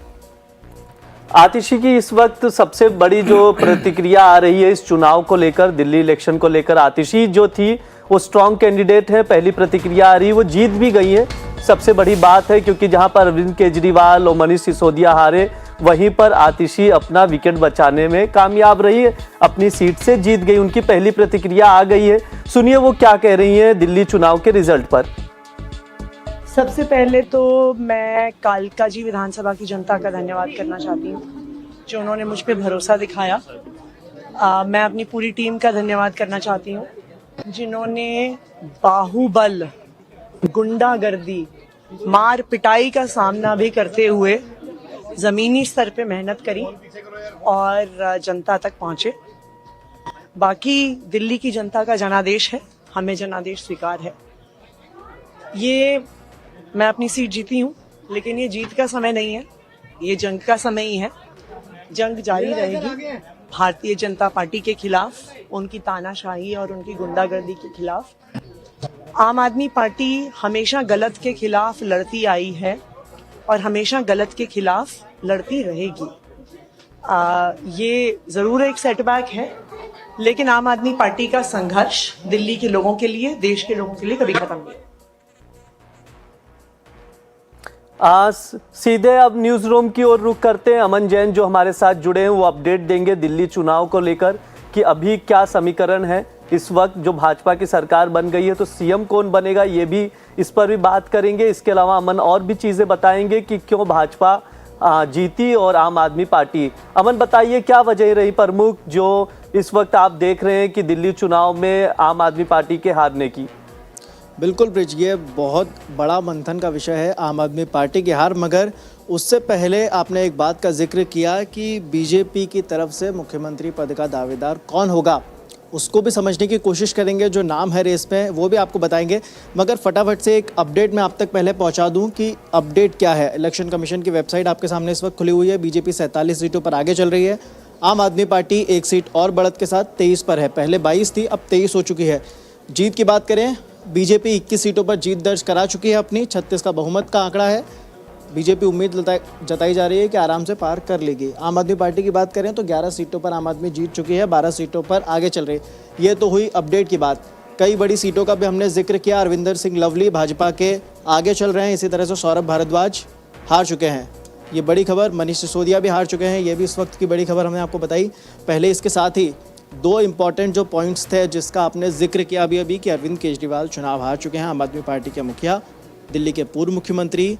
आतिशी की इस वक्त सबसे बड़ी जो प्रतिक्रिया आ रही है इस चुनाव को लेकर, दिल्ली इलेक्शन को लेकर, आतिशी जो थी वो स्ट्रॉन्ग कैंडिडेट है, पहली प्रतिक्रिया आ रही है, वो जीत भी गई है। सबसे बड़ी बात है क्योंकि जहां पर अरविंद केजरीवाल और मनीष सिसोदिया हारे, वहीं पर आतिशी अपना विकेट बचाने में कामयाब रही है, अपनी सीट से जीत गई। उनकी पहली प्रतिक्रिया आ गई है, सुनिए वो क्या कह रही हैं दिल्ली चुनाव के रिजल्ट पर। सबसे पहले तो मैं कालकाजी विधानसभा की जनता का धन्यवाद करना चाहती हूँ जो उन्होंने मुझ पर भरोसा दिखाया। मैं अपनी पूरी टीम का धन्यवाद करना चाहती हूँ जिन्होंने बाहुबल, गुंडागर्दी, मार पिटाई का सामना भी करते हुए ज़मीनी स्तर पे मेहनत करी और जनता तक पहुँचे। बाकी दिल्ली की जनता का जनादेश है, हमें जनादेश स्वीकार है। ये मैं अपनी सीट जीती हूँ, लेकिन ये जीत का समय नहीं है, ये जंग का समय ही है। जंग जारी रहेगी भारतीय जनता पार्टी के खिलाफ, उनकी तानाशाही और उनकी गुंडागर्दी के खिलाफ। आम आदमी पार्टी हमेशा गलत के खिलाफ लड़ती आई है और हमेशा गलत के खिलाफ लड़ती रहेगी। ये ज़रूर एक सेटबैक है, लेकिन आम आदमी पार्टी का संघर्ष दिल्ली के लोगों के लिए, देश के लोगों के लिए कभी खत्म नहीं। सीधे अब न्यूज रूम की ओर रुख करते हैं। अमन जैन जो हमारे साथ जुड़े हैं वो अपडेट देंगे दिल्ली चुनाव को लेकर कि अभी क्या समीकरण है। इस वक्त जो भाजपा की सरकार बन गई है तो सीएम कौन बनेगा, ये भी इस पर भी बात करेंगे। इसके अलावा अमन और भी चीजें बताएंगे कि क्यों भाजपा जीती और आम आदमी पार्टी। अमन बताइए क्या वजह रही प्रमुख जो इस वक्त आप देख रहे हैं कि दिल्ली चुनाव में आम आदमी पार्टी के हारने की। बिल्कुल ब्रिज, ये बहुत बड़ा मंथन का विषय है आम आदमी पार्टी की हार। मगर उससे पहले आपने एक बात का जिक्र किया कि बीजेपी की तरफ से मुख्यमंत्री पद का दावेदार कौन होगा, उसको भी समझने की कोशिश करेंगे। जो नाम है रेस में वो भी आपको बताएंगे। मगर फटाफट से एक अपडेट मैं आप तक पहले पहुंचा दूं कि अपडेट क्या है। इलेक्शन कमीशन की वेबसाइट आपके सामने इस वक्त खुली हुई है। बीजेपी 47 सीटों पर आगे चल रही है। आम आदमी पार्टी एक सीट और बढ़त के साथ 23 पर है। पहले 22 थी, अब 23 हो चुकी है। जीत की बात करें, बीजेपी 21 सीटों पर जीत दर्ज करा चुकी है अपनी। 36 का बहुमत का आंकड़ा है। बीजेपी उम्मीद जताई जा रही है कि आराम से पार कर लेगी। आम आदमी पार्टी की बात करें तो 11 सीटों पर आम आदमी जीत चुकी है, 12 सीटों पर आगे चल रही है। ये तो हुई अपडेट की बात। कई बड़ी सीटों का भी हमने जिक्र किया। अरविंदर सिंह लवली भाजपा के आगे चल रहे हैं। इसी तरह से सौरभ भारद्वाज हार चुके हैं, ये बड़ी खबर। मनीष सिसोदिया भी हार चुके हैं, ये भी इस वक्त की बड़ी खबर हमने आपको बताई। पहले इसके साथ ही दो इम्पॉर्टेंट जो पॉइंट्स थे जिसका आपने जिक्र किया अभी कि अरविंद केजरीवाल चुनाव हार चुके हैं। आम आदमी पार्टी के मुखिया, दिल्ली के पूर्व मुख्यमंत्री,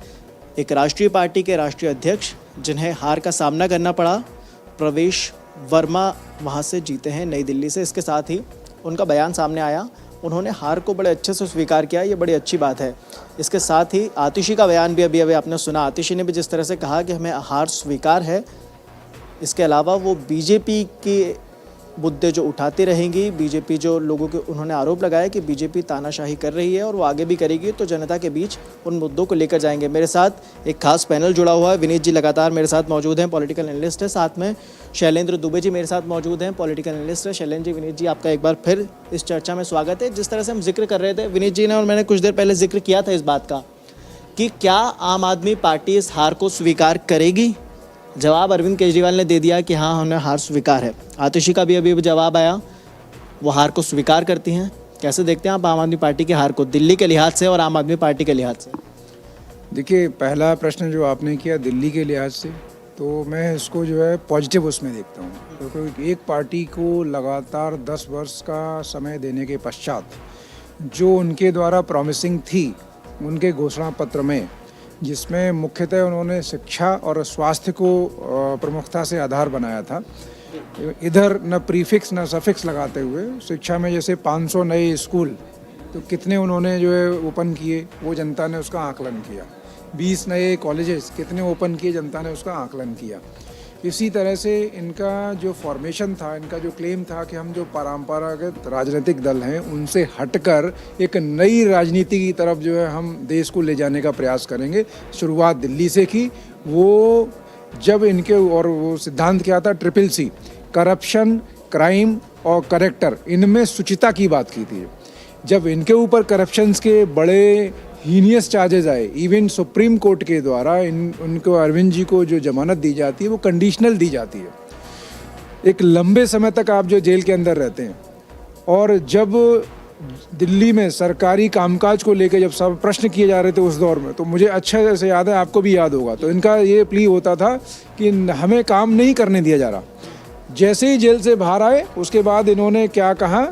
एक राष्ट्रीय पार्टी के राष्ट्रीय अध्यक्ष जिन्हें हार का सामना करना पड़ा, प्रवेश वर्मा वहां से जीते हैं नई दिल्ली से। इसके साथ ही उनका बयान सामने आया, उन्होंने हार को बड़े अच्छे से स्वीकार किया, ये बड़ी अच्छी बात है। इसके साथ ही आतिशी का बयान भी अभी आपने सुना। आतिशी ने भी जिस तरह से कहा कि हमें हार स्वीकार है। इसके अलावा वो बीजेपी के मुद्दे जो उठाती रहेंगी, बीजेपी जो लोगों के उन्होंने आरोप लगाया कि बीजेपी तानाशाही कर रही है और वो आगे भी करेगी, तो जनता के बीच उन मुद्दों को लेकर जाएंगे। मेरे साथ एक खास पैनल जुड़ा हुआ है। विनीत जी लगातार मेरे साथ मौजूद हैं, पॉलिटिकल एनालिस्ट है। साथ में शैलेंद्र दुबे जी मेरे साथ मौजूद हैं, पॉलिटिकल एनालिस्ट है। शैलेंद्र जी, विनीत जी, आपका एक बार फिर इस चर्चा में स्वागत है। जिस तरह से हम जिक्र कर रहे थे, विनीत जी ने और मैंने कुछ देर पहले जिक्र किया था इस बात का कि क्या आम आदमी पार्टी इस हार को स्वीकार करेगी। जवाब अरविंद केजरीवाल ने दे दिया कि हाँ, हमने हार स्वीकार है। आतिशी का भी अभी जवाब आया, वो हार को स्वीकार करती हैं। कैसे देखते हैं आप आम आदमी पार्टी की हार को, दिल्ली के लिहाज से और आम आदमी पार्टी के लिहाज से? देखिए, पहला प्रश्न जो आपने किया दिल्ली के लिहाज से, तो मैं इसको जो है पॉजिटिव उसमें देखता हूँ। क्योंकि एक पार्टी को लगातार 10 वर्ष का समय देने के पश्चात जो उनके द्वारा प्रॉमिसिंग थी उनके घोषणा पत्र में, जिसमें मुख्यतः उन्होंने शिक्षा और स्वास्थ्य को प्रमुखता से आधार बनाया था, इधर न प्रीफिक्स न सफिक्स लगाते हुए शिक्षा में जैसे 500 नए स्कूल तो कितने उन्होंने जो है ओपन किए, वो जनता ने उसका आकलन किया। 20 नए कॉलेजेस कितने ओपन किए, जनता ने उसका आकलन किया। इसी तरह से इनका जो फॉर्मेशन था, इनका जो क्लेम था कि हम जो परंपरागत राजनीतिक दल हैं उनसे हटकर एक नई राजनीति की तरफ जो है हम देश को ले जाने का प्रयास करेंगे। शुरुआत दिल्ली से की। वो जब इनके और वो सिद्धांत क्या था, CCC, करप्शन, क्राइम और करेक्टर, इनमें शुचिता की बात की थी। जब इनके ऊपर करप्शंस के बड़े हीनियस चार्जेस आए, इवन सुप्रीम कोर्ट के द्वारा उनको अरविंद जी को जो जमानत दी जाती है वो कंडीशनल दी जाती है। एक लंबे समय तक आप जो जेल के अंदर रहते हैं, और जब दिल्ली में सरकारी कामकाज को लेकर जब सब प्रश्न किए जा रहे थे उस दौर में, तो मुझे अच्छा से याद है, आपको भी याद होगा, तो इनका ये प्ली होता था कि हमें काम नहीं करने दिया जा रहा। जैसे ही जेल से बाहर आए उसके बाद इन्होंने क्या कहा,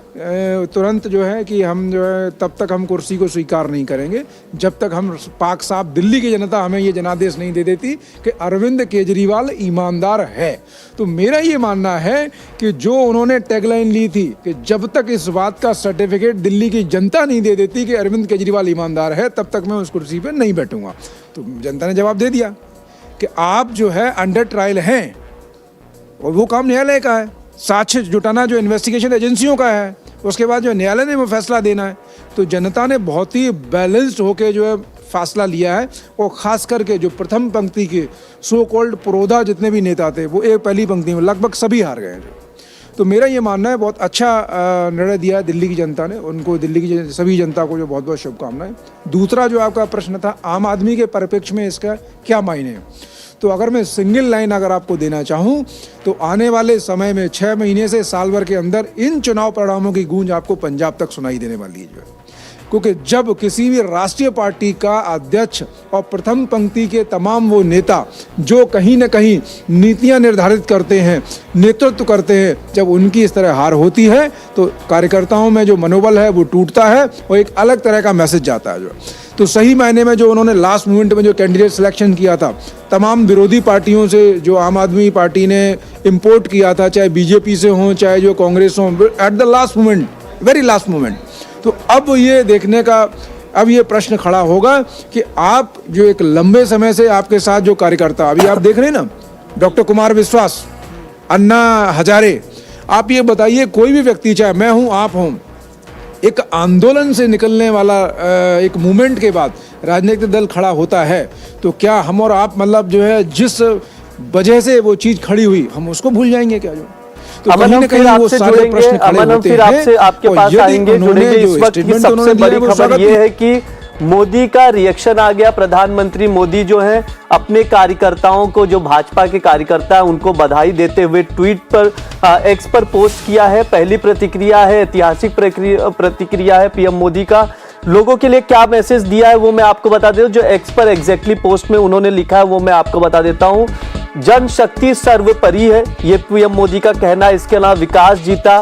तुरंत जो है कि हम जो है तब तक हम कुर्सी को स्वीकार नहीं करेंगे जब तक हम पाक साफ दिल्ली की जनता हमें ये जनादेश नहीं दे देती कि अरविंद केजरीवाल ईमानदार है। तो मेरा ये मानना है कि जो उन्होंने टैगलाइन ली थी कि जब तक इस बात का सर्टिफिकेट दिल्ली की जनता नहीं दे देती कि अरविंद केजरीवाल ईमानदार है, तब तक मैं उस कुर्सी पर नहीं बैठूंगा। तो जनता ने जवाब दे दिया कि आप जो है अंडर ट्रायल हैं, और वो काम न्यायालय का है। साक्ष्य जुटाना जो इन्वेस्टिगेशन एजेंसियों का है, उसके बाद जो न्यायालय ने वो फैसला देना है। तो जनता ने बहुत ही बैलेंस्ड होकर जो है फैसला लिया है। और ख़ास करके जो प्रथम पंक्ति के सो कॉल्ड पुरोधा जितने भी नेता थे, वो एक पहली पंक्ति में लगभग सभी हार गए हैं। तो मेरा ये मानना है बहुत अच्छा निर्णय दिया है दिल्ली की जनता ने। उनको, दिल्ली की सभी जनता को जो बहुत बहुत शुभकामनाएं। दूसरा जो आपका प्रश्न था, आम आदमी के परिप्रेक्ष्य में इसका क्या मायने है, तो अगर मैं सिंगल लाइन अगर आपको देना चाहूँ तो आने वाले समय में 6 महीने से साल भर के अंदर इन चुनाव परिणामों की गूंज आपको पंजाब तक सुनाई देने वाली है जो है। क्योंकि जब किसी भी राष्ट्रीय पार्टी का अध्यक्ष और प्रथम पंक्ति के तमाम वो नेता जो कहीं न कहीं नीतियां निर्धारित करते हैं, नेतृत्व करते हैं, जब उनकी इस तरह हार होती है तो कार्यकर्ताओं में जो मनोबल है वो टूटता है और एक अलग तरह का मैसेज जाता है जो। तो सही मायने में जो उन्होंने लास्ट मोमेंट में जो कैंडिडेट सिलेक्शन किया था, तमाम विरोधी पार्टियों से जो आम आदमी पार्टी ने इम्पोर्ट किया था, चाहे बीजेपी से हों चाहे जो कांग्रेस हों, at the last moment, very last moment. तो अब ये देखने का अब ये प्रश्न खड़ा होगा कि आप जो एक लंबे समय से आपके साथ जो कार्यकर्ता, अभी आप देख रहे हैं ना, डॉक्टर कुमार विश्वास, अन्ना हजारे, आप ये बताइए कोई भी व्यक्ति, चाहे मैं हूँ आप हों, एक आंदोलन से निकलने वाला एक मूवमेंट के बाद राजनीतिक दल खड़ा होता है तो क्या हम और आप मतलब जो है जिस वजह से वो चीज़ खड़ी हुई हम उसको भूल जाएंगे क्या? जो तो अमन हम फिर आपसे जुड़ेंगे, अमन हम फिर आपसे आपके पास आएंगे, जुड़ेंगे। इस वक्त की सबसे बड़ी खबर ये है कि मोदी का रिएक्शन आ गया। प्रधानमंत्री मोदी जो है अपने कार्यकर्ताओं को, जो भाजपा के कार्यकर्ता है, उनको बधाई देते हुए ट्वीट पर एक्स पर पोस्ट किया है। पहली प्रतिक्रिया है, ऐतिहासिक प्रतिक्रिया है पीएम मोदी का। लोगों के लिए क्या मैसेज दिया है वो मैं आपको बता देता हूं। जो एक्स पर एग्जैक्टली पोस्ट में उन्होंने लिखा है वो मैं आपको बता देता हूं। जनशक्ति सर्वोपरि है, ये पीएम मोदी का कहना है। इसके अलावा विकास जीता,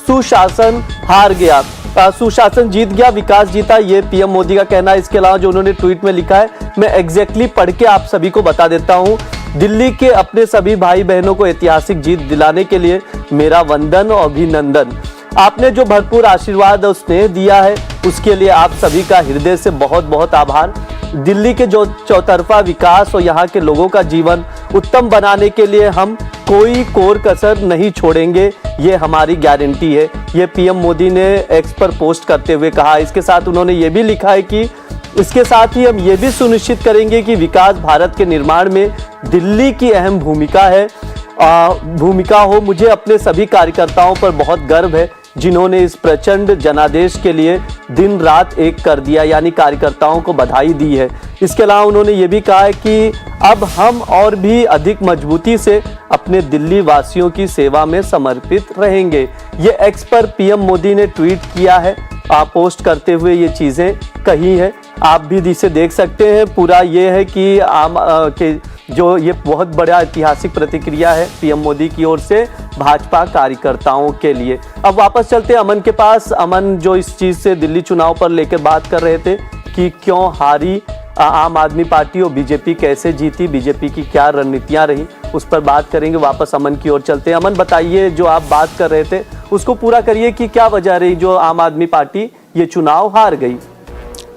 सुशासन हार गया, सुशासन जीत गया, विकास जीता, ये पीएम मोदी का कहना है। इसके अलावा जो उन्होंने ट्वीट में लिखा है मैं एग्जैक्टली पढ़ के आप सभी को बता देता हूं। दिल्ली के अपने सभी भाई बहनों को ऐतिहासिक जीत दिलाने के लिए मेरा वंदन और अभिनंदन। आपने जो भरपूर आशीर्वाद और स्नेह दिया है उसके लिए आप सभी का हृदय से बहुत बहुत आभार। दिल्ली के जो चौतरफा विकास और यहाँ के लोगों का जीवन उत्तम बनाने के लिए हम कोई कोर कसर नहीं छोड़ेंगे, ये हमारी गारंटी है, ये पीएम मोदी ने एक्स पर पोस्ट करते हुए कहा। इसके साथ उन्होंने ये भी लिखा है कि इसके साथ ही हम ये भी सुनिश्चित करेंगे कि विकास भारत के निर्माण में दिल्ली की अहम भूमिका हो। मुझे अपने सभी कार्यकर्ताओं पर बहुत गर्व है जिन्होंने इस प्रचंड जनादेश के लिए दिन रात एक कर दिया, यानी कार्यकर्ताओं को बधाई दी है। इसके अलावा उन्होंने ये भी कहा है कि अब हम और भी अधिक मजबूती से अपने दिल्ली वासियों की सेवा में समर्पित रहेंगे। ये एक्स पर पीएम मोदी ने ट्वीट किया है, पोस्ट करते हुए ये चीज़ें कही है, आप भी इसे देख सकते हैं। पूरा ये है कि जो ये बहुत बड़ा ऐतिहासिक प्रतिक्रिया है पीएम मोदी की ओर से भाजपा कार्यकर्ताओं के लिए। अब वापस चलते हैं अमन के पास। अमन जो इस चीज़ से दिल्ली चुनाव पर लेकर बात कर रहे थे कि क्यों हारी आम आदमी पार्टी और बीजेपी कैसे जीती, बीजेपी की क्या रणनीतियां रही, उस पर बात करेंगे। वापस अमन की ओर चलते हैं। अमन बताइए, जो आप बात कर रहे थे उसको पूरा करिए कि क्या वजह रही जो आम आदमी पार्टी ये चुनाव हार गई।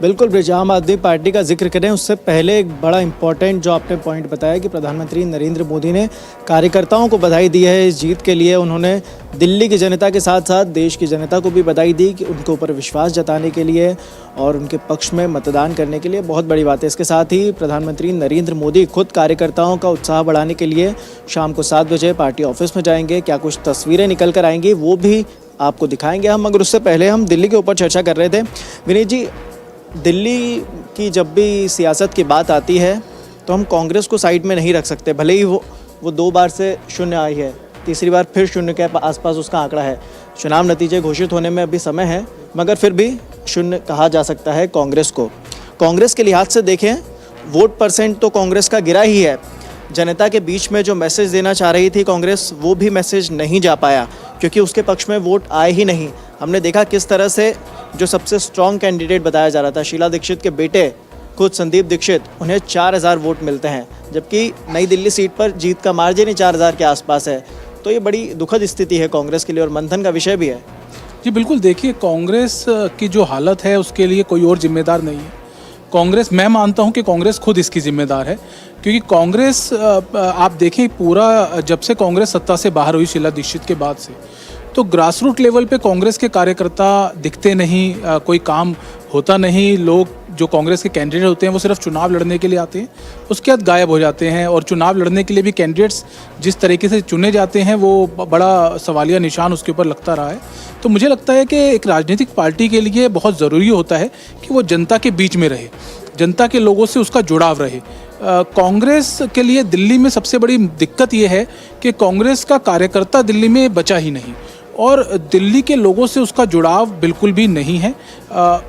बिल्कुल ब्रिज, आम आदमी पार्टी का जिक्र करें उससे पहले एक बड़ा इंपॉर्टेंट जो आपने पॉइंट बताया कि प्रधानमंत्री नरेंद्र मोदी ने कार्यकर्ताओं को बधाई दी है इस जीत के लिए। उन्होंने दिल्ली की जनता के साथ साथ देश की जनता को भी बधाई दी कि उनके ऊपर विश्वास जताने के लिए और उनके पक्ष में मतदान करने के लिए बहुत बड़ी बात है। इसके साथ ही प्रधानमंत्री नरेंद्र मोदी खुद कार्यकर्ताओं का उत्साह बढ़ाने के लिए शाम को 7 बजे पार्टी ऑफिस में जाएंगे। क्या कुछ तस्वीरें निकल कर आएंगी वो भी आपको दिखाएंगे हम, मगर उससे पहले हम दिल्ली के ऊपर चर्चा कर रहे थे। विनीत जी, दिल्ली की जब भी सियासत की बात आती है तो हम कांग्रेस को साइड में नहीं रख सकते, भले ही वो 2 बार से शून्य आई है, तीसरी बार फिर शून्य के आसपास उसका आंकड़ा है। चुनाव नतीजे घोषित होने में अभी समय है, मगर फिर भी शून्य कहा जा सकता है कांग्रेस को। कांग्रेस के लिहाज से देखें, वोट परसेंट तो कांग्रेस का गिरा ही है। जनता के बीच में जो मैसेज देना चाह रही थी कांग्रेस, वो भी मैसेज नहीं जा पाया क्योंकि उसके पक्ष में वोट आए ही नहीं। हमने देखा किस तरह से जो सबसे स्ट्रॉन्ग कैंडिडेट बताया जा रहा था, शीला दीक्षित के बेटे खुद संदीप दीक्षित, उन्हें 4000 वोट मिलते हैं, जबकि नई दिल्ली सीट पर जीत का मार्जिन ही 4000 के आसपास है। तो ये बड़ी दुखद स्थिति है कांग्रेस के लिए और मंथन का विषय भी है। जी बिल्कुल, देखिए कांग्रेस की जो हालत है उसके लिए कोई और जिम्मेदार नहीं है। कांग्रेस, मैं मानता हूं कि कांग्रेस खुद इसकी जिम्मेदार है, क्योंकि कांग्रेस आप देखें पूरा जब से कांग्रेस सत्ता से बाहर हुई शीला दीक्षित के बाद से, तो ग्रासरूट लेवल पे कांग्रेस के कार्यकर्ता दिखते नहीं, कोई काम होता नहीं। लोग जो कांग्रेस के कैंडिडेट होते हैं वो सिर्फ चुनाव लड़ने के लिए आते हैं, उसके बाद गायब हो जाते हैं। और चुनाव लड़ने के लिए भी कैंडिडेट्स जिस तरीके से चुने जाते हैं वो बड़ा सवालिया निशान उसके ऊपर लगता रहा है। तो मुझे लगता है कि एक राजनीतिक पार्टी के लिए बहुत ज़रूरी होता है कि वो जनता के बीच में रहे, जनता के लोगों से उसका जुड़ाव रहे। कांग्रेस के लिए दिल्ली में सबसे बड़ी दिक्कत ये है कि कांग्रेस का कार्यकर्ता दिल्ली में बचा ही नहीं और दिल्ली के लोगों से उसका जुड़ाव बिल्कुल भी नहीं है।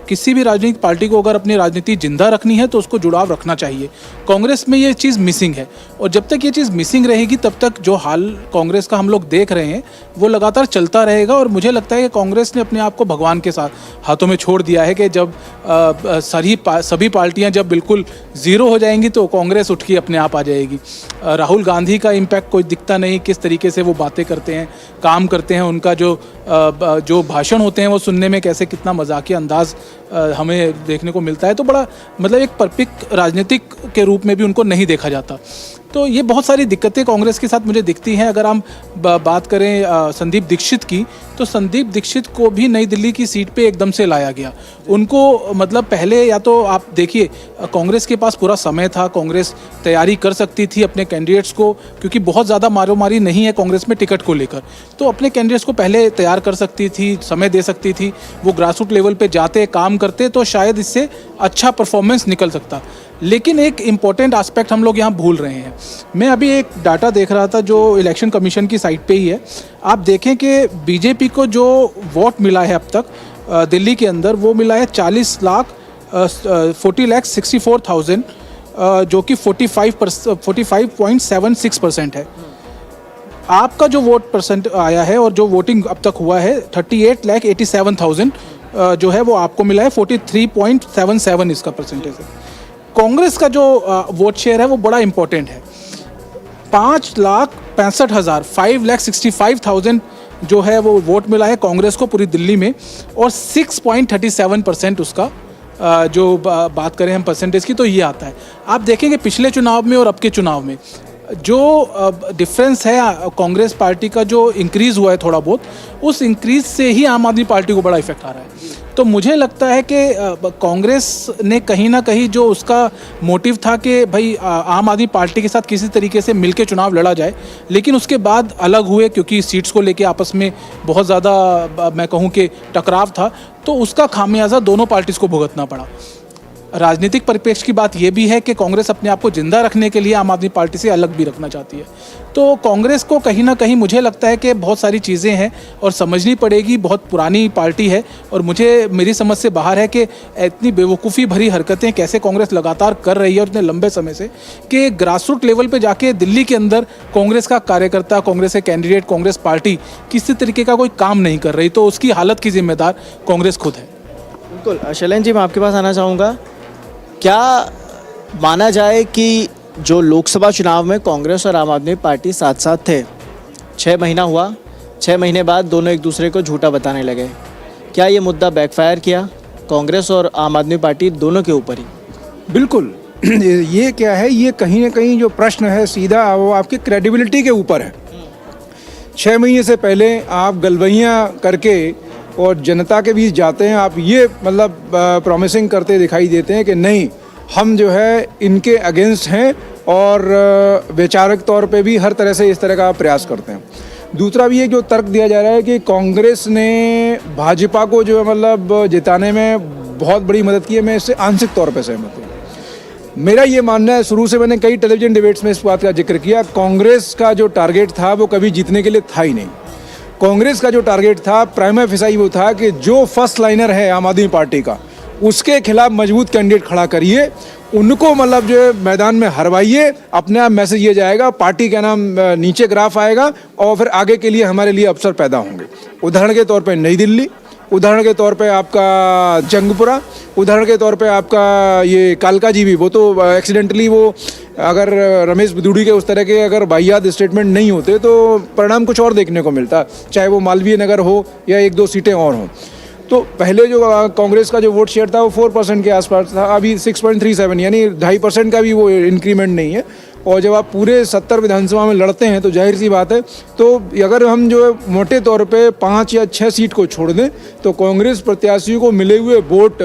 किसी भी राजनीतिक पार्टी को अगर अपनी राजनीति जिंदा रखनी है तो उसको जुड़ाव रखना चाहिए। कांग्रेस में ये चीज़ मिसिंग है और जब तक ये चीज़ मिसिंग रहेगी तब तक जो हाल कांग्रेस का हम लोग देख रहे हैं वो लगातार चलता रहेगा। और मुझे लगता है कि कांग्रेस ने अपने आप को भगवान के साथ हाथों में छोड़ दिया है कि जब सभी पार्टियां जब बिल्कुल ज़ीरो हो जाएंगी तो कांग्रेस उठ के अपने आप आ जाएगी। राहुल गांधी का इम्पैक्ट कोई दिखता नहीं, किस तरीके से वो बातें करते हैं, काम करते हैं, उनका जो भाषण होते हैं वो सुनने में कैसे कितना मजाकिया अंदाज हमें देखने को मिलता है। तो बड़ा मतलब एक परफेक्ट राजनीतिक के रूप में भी उनको नहीं देखा जाता। तो ये बहुत सारी दिक्कतें कांग्रेस के साथ मुझे दिखती हैं। अगर हम बात करें संदीप दीक्षित की, तो संदीप दीक्षित को भी नई दिल्ली की सीट पे एकदम से लाया गया। उनको मतलब पहले या तो आप देखिए कांग्रेस के पास पूरा समय था, कांग्रेस तैयारी कर सकती थी अपने कैंडिडेट्स को, क्योंकि बहुत ज़्यादा मारोमारी नहीं है कांग्रेस में टिकट को लेकर, तो अपने कैंडिडेट्स को पहले तैयार कर सकती थी, समय दे सकती थी। वो ग्रासरूट लेवल पे जाते काम करते तो शायद इससे अच्छा परफॉर्मेंस निकल सकता। लेकिन एक इम्पॉर्टेंट एस्पेक्ट हम लोग यहाँ भूल रहे हैं। मैं अभी एक डाटा देख रहा था जो इलेक्शन कमीशन की साइट पे ही है। आप देखें कि बीजेपी को जो वोट मिला है अब तक दिल्ली के अंदर वो मिला है 40,64,000 जो कि 45.76% है। आपका जो वोट परसेंट आया है और जो वोटिंग अब तक हुआ है 38,87,000 जो है वो आपको मिला है 43.77 इसका परसेंटेज है। कांग्रेस का जो वोट शेयर है वो बड़ा इंपॉर्टेंट है। 5,65,000 जो है वो वोट मिला है कांग्रेस को पूरी दिल्ली में और 6.37% उसका जो बात करें हम परसेंटेज की तो ये आता है। आप देखेंगे पिछले चुनाव में और अब के चुनाव में जो डिफरेंस है कांग्रेस पार्टी का जो इंक्रीज़ हुआ है थोड़ा बहुत, उस इंक्रीज से ही आम आदमी पार्टी को बड़ा इफेक्ट आ रहा है। तो मुझे लगता है कि कांग्रेस ने कहीं ना कहीं जो उसका मोटिव था कि भाई आम आदमी पार्टी के साथ किसी तरीके से मिलकर चुनाव लड़ा जाए, लेकिन उसके बाद अलग हुए क्योंकि सीट्स को लेके आपस में बहुत ज़्यादा मैं कहूँ कि टकराव था, तो उसका खामियाजा दोनों पार्टीज़ को भुगतना पड़ा। राजनीतिक परिप्रेक्ष्य की बात यह भी है कि कांग्रेस अपने आप को जिंदा रखने के लिए आम आदमी पार्टी से अलग भी रखना चाहती है। तो कांग्रेस को कहीं ना कहीं मुझे लगता है कि बहुत सारी चीज़ें हैं और समझनी पड़ेगी। बहुत पुरानी पार्टी है और मेरी समझ से बाहर है कि इतनी बेवकूफ़ी भरी हरकतें कैसे कांग्रेस लगातार कर रही है और इतने लंबे समय से कि ग्रासरूट लेवल पर जाके दिल्ली के अंदर कांग्रेस का कार्यकर्ता, कांग्रेस के कैंडिडेट, कांग्रेस पार्टी किसी तरीके का कोई काम नहीं कर रही। तो उसकी हालत की जिम्मेदार कांग्रेस खुद है। बिल्कुल। शैलेंद्र जी, मैं आपके पास आना चाहूँगा। क्या माना जाए कि जो लोकसभा चुनाव में कांग्रेस और आम आदमी पार्टी साथ साथ थे, 6 महीना हुआ, 6 महीने बाद दोनों एक दूसरे को झूठा बताने लगे, क्या ये मुद्दा बैकफायर किया कांग्रेस और आम आदमी पार्टी दोनों के ऊपर ही? बिल्कुल। ये क्या है, ये कहीं ना कहीं जो प्रश्न है सीधा वो आपकी क्रेडिबिलिटी के ऊपर है। 6 महीने से पहले आप गलबैयाँ करके और जनता के बीच जाते हैं, आप ये मतलब प्रॉमिसिंग करते दिखाई देते हैं कि नहीं हम जो है इनके अगेंस्ट हैं और वैचारिक तौर पे भी हर तरह से इस तरह का प्रयास करते हैं। दूसरा भी एक जो तर्क दिया जा रहा है कि कांग्रेस ने भाजपा को जो है मतलब जिताने में बहुत बड़ी मदद की है। मैं इससे आंशिक तौर पे सहमत हूँ। मेरा ये मानना है, शुरू से मैंने कई टेलीविजन डिबेट्स में इस बात का जिक्र किया, कांग्रेस का जो टारगेट था वो कभी जीतने के लिए था ही नहीं। कांग्रेस का जो टारगेट था प्राइमरी फिसाई वो था कि जो फर्स्ट लाइनर है आम आदमी पार्टी का, उसके खिलाफ मजबूत कैंडिडेट खड़ा करिए, उनको मतलब जो है मैदान में हरवाइए, अपने आप मैसेज ये जाएगा, पार्टी का नाम नीचे ग्राफ आएगा और फिर आगे के लिए हमारे लिए अवसर पैदा होंगे। उदाहरण के तौर पे नई दिल्ली, उदाहरण के तौर पे आपका जंगपुरा, उदाहरण के तौर पे आपका ये कालका जी भी, वो तो एक्सीडेंटली वो अगर रमेश बिदूड़ी के उस तरह के अगर वाहियात स्टेटमेंट नहीं होते तो परिणाम कुछ और देखने को मिलता, चाहे वो मालवीय नगर हो या 1-2 सीटें और हों। तो पहले जो कांग्रेस का जो वोट शेयर था वो 4% के आसपास था, अभी 6.37 यानी 2.5% का भी वो इंक्रीमेंट नहीं है। और जब आप पूरे 70 विधानसभा में लड़ते हैं तो जाहिर सी बात है, तो अगर हम जो है मोटे तौर पे 5 या 6 सीट को छोड़ दें तो कांग्रेस प्रत्याशियों को मिले हुए वोट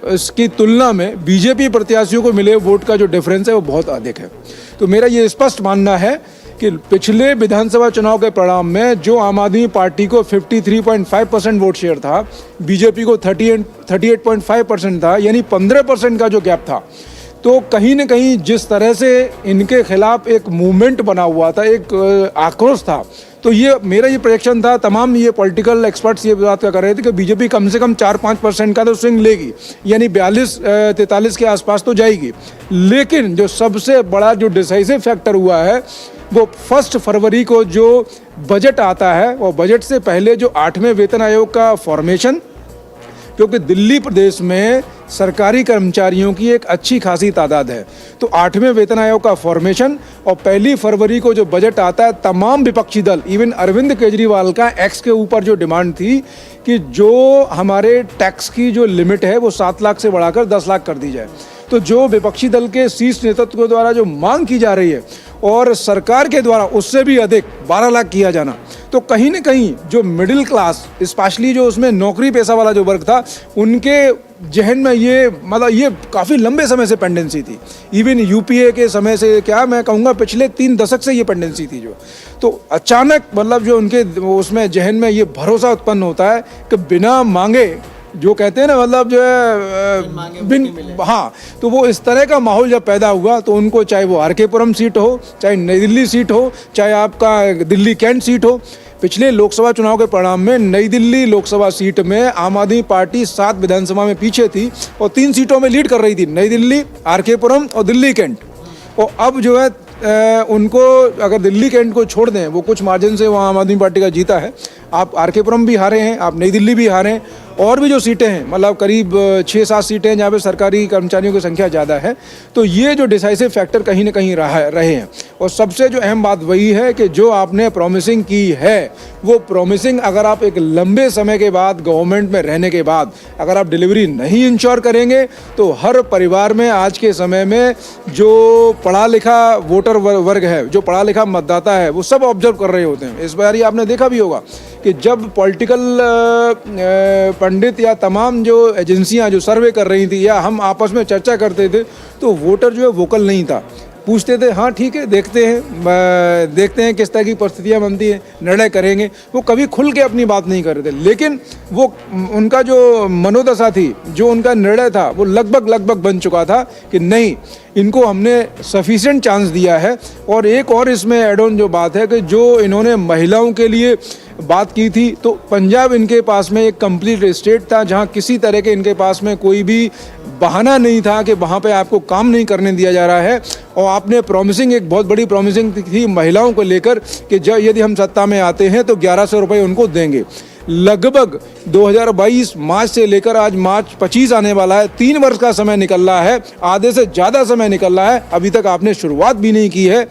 इसकी तुलना में बीजेपी प्रत्याशियों को मिले वोट का जो डिफरेंस है वो बहुत अधिक है। तो मेरा ये स्पष्ट मानना है कि पिछले विधानसभा चुनाव के परिणाम में जो आम आदमी पार्टी को 53.5% वोट शेयर था, बीजेपी को 38.5% था, यानी 15% का जो गैप था, तो कहीं न कहीं जिस तरह से इनके खिलाफ एक मूवमेंट बना हुआ था, एक आक्रोश था, तो ये मेरा ये प्रेडिक्शन था, तमाम ये पॉलिटिकल एक्सपर्ट्स ये बात कर रहे थे कि बीजेपी कम से कम 4-5% का तो स्विंग लेगी, यानी 42-43 के आसपास तो जाएगी। लेकिन जो सबसे बड़ा जो डिसाइसिव फैक्टर हुआ है वो 1 फरवरी को जो बजट आता है, और बजट से पहले जो 8वें वेतन आयोग का फॉर्मेशन, क्योंकि दिल्ली प्रदेश में सरकारी कर्मचारियों की एक अच्छी खासी तादाद है, तो 8वें वेतन आयोग का फॉर्मेशन और 1 फरवरी को जो बजट आता है, तमाम विपक्षी दल, इवन अरविंद केजरीवाल का एक्स के ऊपर जो डिमांड थी कि जो हमारे टैक्स की जो लिमिट है वो 7 लाख से बढ़ाकर 10 लाख कर दी जाए, तो जो विपक्षी दल के शीर्ष नेतृत्व द्वारा जो मांग की जा रही है और सरकार के द्वारा उससे भी अधिक 12 लाख किया जाना, तो कहीं न कहीं जो मिडिल क्लास, स्पेशली जो उसमें नौकरी पेशा वाला जो वर्ग था, उनके जहन में ये मतलब ये काफ़ी लंबे समय से पेंडेंसी थी। इवन यूपीए के समय से, क्या मैं कहूँगा पिछले 3 दशक से ये पेंडेंसी थी जो, तो अचानक मतलब जो उनके उसमें जहन में ये भरोसा उत्पन्न होता है कि बिना मांगे, जो कहते हैं ना, मतलब जो है बिन, हाँ, तो वो इस तरह का माहौल जब पैदा हुआ तो उनको, चाहे वो आर के पुरम सीट हो, चाहे नई दिल्ली सीट हो, चाहे आपका दिल्ली कैंट सीट हो, पिछले लोकसभा चुनाव के परिणाम में नई दिल्ली लोकसभा सीट में आम आदमी पार्टी 7 विधानसभा में पीछे थी और 3 सीटों में लीड कर रही थी, नई दिल्ली, आर के पुरम और दिल्ली कैंट। और अब जो है उनको अगर दिल्ली कैंट को छोड़ दें, वो कुछ मार्जिन से वहाँ आम आदमी पार्टी का जीता है, आप आर के पुरम भी हारे हैं, आप नई दिल्ली भी हारे हैं, और भी जो सीटें हैं मतलब करीब 6-7 सीटें हैं जहाँ पे सरकारी कर्मचारियों की संख्या ज़्यादा है, तो ये जो डिसाइसिव फैक्टर कहीं ना कहीं रहे हैं। और सबसे जो अहम बात वही है कि जो आपने प्रॉमिसिंग की है, वो प्रॉमिसिंग अगर आप एक लंबे समय के बाद गवर्नमेंट में रहने के बाद अगर आप डिलीवरी नहीं इंश्योर करेंगे, तो हर परिवार में आज के समय में जो पढ़ा लिखा वोटर वर्ग है, जो पढ़ा लिखा मतदाता है, वो सब ऑब्जर्व कर रहे होते हैं। इस बार ये आपने देखा भी होगा कि जब पॉलिटिकल पंडित या तमाम जो एजेंसियां जो सर्वे कर रही थी या हम आपस में चर्चा करते थे, तो वोटर जो है वोकल नहीं था, पूछते थे हाँ ठीक है, देखते हैं किस तरह की परिस्थितियाँ बनती हैं, निर्णय करेंगे। वो कभी खुल के अपनी बात नहीं कर रहे थे, लेकिन वो उनका जो मनोदशा थी, जो उनका निर्णय था, वो लगभग बन चुका था कि नहीं, इनको हमने सफिशिएंट चांस दिया है। और एक और इसमें एड ऑन जो बात है कि जो इन्होंने महिलाओं के लिए बात की थी, तो पंजाब इनके पास में एक कंप्लीट स्टेट था जहां किसी तरह के इनके पास में कोई भी बहाना नहीं था कि वहां पे आपको काम नहीं करने दिया जा रहा है। और आपने प्रॉमिसिंग, एक बहुत बड़ी प्रॉमिसिंग थी महिलाओं को लेकर कि जब यदि हम सत्ता में आते हैं तो 1100 रुपये उनको देंगे। लगभग 2022 मार्च से लेकर आज मार्च 25 आने वाला है, 3 वर्ष का समय निकल रहा है, आधे से ज़्यादा समय निकल रहा है, अभी तक आपने शुरुआत भी नहीं की है।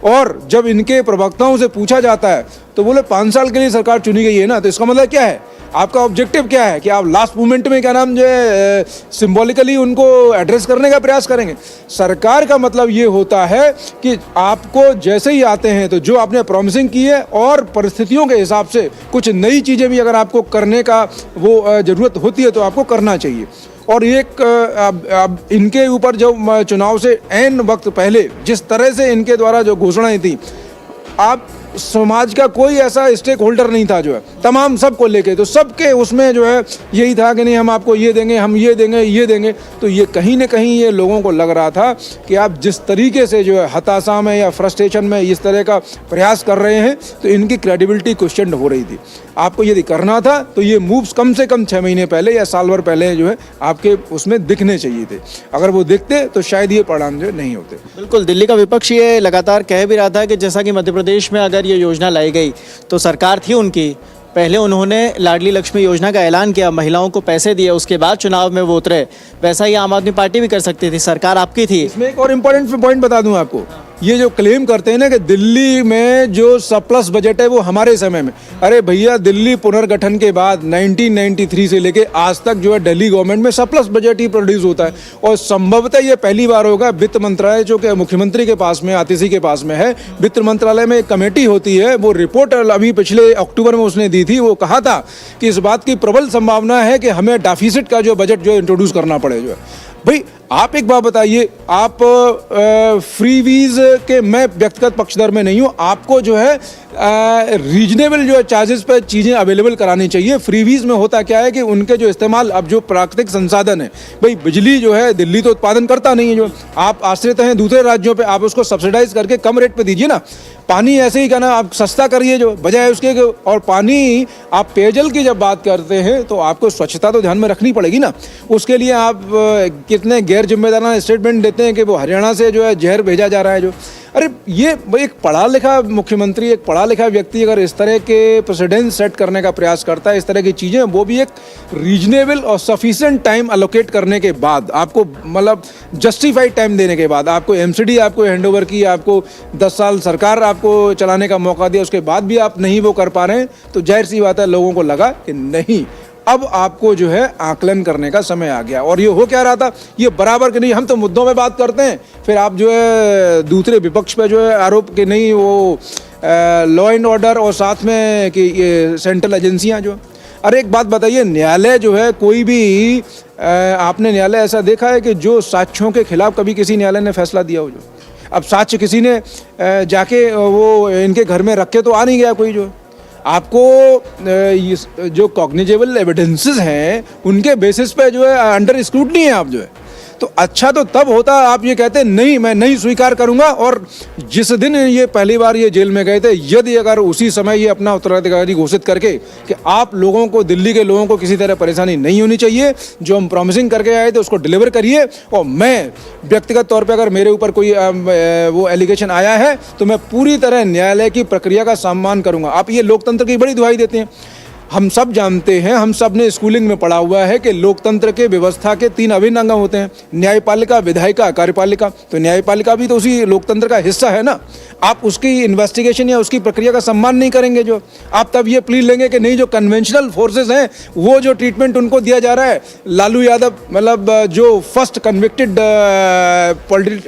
और जब इनके प्रवक्ताओं से पूछा जाता है तो बोले 5 साल के लिए सरकार चुनी गई है ना, तो इसका मतलब क्या है, आपका ऑब्जेक्टिव क्या है कि आप लास्ट मोमेंट में क्या नाम जो है सिंबॉलिकली उनको एड्रेस करने का प्रयास करेंगे। सरकार का मतलब ये होता है कि आपको जैसे ही आते हैं तो जो आपने प्रॉमिसिंग की है और परिस्थितियों के हिसाब से कुछ नई चीज़ें भी अगर आपको करने का वो ज़रूरत होती है तो आपको करना चाहिए। और एक अब इनके ऊपर जो चुनाव से ऐन वक्त पहले जिस तरह से इनके द्वारा जो घोषणाएं थी, आप समाज का कोई ऐसा स्टेक होल्डर नहीं था जो है, तमाम सबको लेके, तो सबके उसमें जो है यही था कि नहीं हम आपको ये देंगे, हम ये देंगे। तो ये कहीं ना कहीं ये लोगों को लग रहा था कि आप जिस तरीके से जो है हताशा में या फ्रस्ट्रेशन में इस तरह का प्रयास कर रहे हैं, तो इनकी क्रेडिबिलिटी क्वेश्चन हो रही थी। आपको यदि करना था तो ये मूव्स कम से कम 6 महीने पहले या साल भर पहले जो है आपके उसमें दिखने चाहिए थे। अगर वो दिखते तो शायद ये परिणाम जो नहीं होते। बिल्कुल, दिल्ली का विपक्ष ये लगातार कह भी रहा था कि जैसा कि मध्य प्रदेश में अगर ये योजना लाई गई तो सरकार थी उनकी, पहले उन्होंने लाडली लक्ष्मी योजना का ऐलान किया, महिलाओं को पैसे दिए, उसके बाद चुनाव में वो उतरे, वैसा ही आम आदमी पार्टी भी कर सकती थी, सरकार आपकी थी। इसमें एक और इम्पोर्टेंट पॉइंट बता दूं आपको, ये जो क्लेम करते हैं ना कि दिल्ली में जो सरप्लस बजट है वो हमारे समय में, अरे भैया दिल्ली पुनर्गठन के बाद 1993 से लेके आज तक जो है दिल्ली गवर्नमेंट में सरप्लस बजट ही प्रोड्यूस होता है। और संभवतः ये पहली बार होगा, वित्त मंत्रालय जो कि मुख्यमंत्री के पास में, आतिशी के पास में है, वित्त मंत्रालय में एक कमेटी होती है, वो रिपोर्ट अभी पिछले अक्टूबर में उसने दी थी, वो कहा था कि इस बात की प्रबल संभावना है कि हमें डेफिसिट का जो बजट जो इंट्रोड्यूस करना पड़े जो है। भाई आप एक बात बताइए, आप फ्रीवीज के, मैं व्यक्तिगत पक्षधर में नहीं हूँ, आपको जो है रीजनेबल जो है चार्जेस पर चीज़ें अवेलेबल करानी चाहिए। फ्रीवीज में होता क्या है कि उनके जो इस्तेमाल, अब जो प्राकृतिक संसाधन है, भाई बिजली जो है दिल्ली तो उत्पादन करता नहीं है, जो आप आश्रित हैं दूसरे राज्यों पे, आप उसको सब्सिडाइज करके कम रेट पे दीजिए ना। पानी ऐसे ही कहना, आप सस्ता करिए जो बजाय उसके। और पानी, आप पेयजल की जब बात करते हैं तो आपको स्वच्छता तो ध्यान में रखनी पड़ेगी ना। उसके लिए आप कितने गैर जिम्मेदाराना स्टेटमेंट देते हैं कि वो हरियाणा से जो है जहर भेजा जा रहा है जो। अरे ये एक पढ़ा लिखा मुख्यमंत्री, एक पढ़ा लिखा व्यक्ति अगर इस तरह के प्रेसिडेंट सेट करने का प्रयास करता है, इस तरह की चीज़ें, वो भी एक रीजनेबल और सफिशिएंट टाइम अलोकेट करने के बाद, आपको मतलब जस्टिफाइड टाइम देने के बाद, आपको एमसीडी आपको हैंडओवर की, आपको 10 साल सरकार आपको चलाने का मौका दिया, उसके बाद भी आप नहीं वो कर पा रहे हैं, तो जाहिर सी बात है लोगों को लगा कि नहीं, अब आपको जो है आकलन करने का समय आ गया। और ये हो क्या रहा था, ये बराबर कि नहीं, हम तो मुद्दों में बात करते हैं, फिर आप जो है दूसरे विपक्ष पे जो है आरोप कि नहीं वो लॉ एंड ऑर्डर और साथ में कि ये सेंट्रल एजेंसियां जो। अरे एक बात बताइए, न्यायालय जो है कोई भी आपने न्यायालय ऐसा देखा है कि जो साक्ष्यों के खिलाफ कभी किसी न्यायालय ने फैसला दिया हो? जो अब साक्ष्य किसी ने जाके वो इनके घर में रख के तो आ नहीं गया कोई। जो आपको जो कॉग्निजेबल एविडेंसेस हैं उनके बेसिस पे जो है अंडर स्क्रूटनी है आप जो है, तो अच्छा तो तब होता आप ये कहते नहीं मैं नहीं स्वीकार करूंगा। और जिस दिन ये पहली बार ये जेल में गए थे, यदि अगर उसी समय ये अपना उत्तराधिकारी घोषित करके कि आप लोगों को, दिल्ली के लोगों को किसी तरह परेशानी नहीं होनी चाहिए, जो हम प्रॉमिसिंग करके आए थे उसको डिलीवर करिए, और मैं व्यक्तिगत तौर पर अगर मेरे ऊपर कोई वो एलिगेशन आया है तो मैं पूरी तरह न्यायालय की प्रक्रिया का सम्मान करूंगा। आप ये लोकतंत्र की बड़ी दुहाई देते हैं। हम सब जानते हैं, हम सब ने स्कूलिंग में पढ़ा हुआ है कि लोकतंत्र के व्यवस्था के 3 अभिन्न अंग होते हैं, न्यायपालिका, विधायिका, कार्यपालिका। तो न्यायपालिका भी तो उसी लोकतंत्र का हिस्सा है ना। आप उसकी इन्वेस्टिगेशन या उसकी प्रक्रिया का सम्मान नहीं करेंगे, जो आप तब ये प्लीज लेंगे कि नहीं जो कन्वेंशनल फोर्सेस हैं वो जो ट्रीटमेंट उनको दिया जा रहा है, लालू यादव मतलब जो फर्स्ट कन्विक्टेड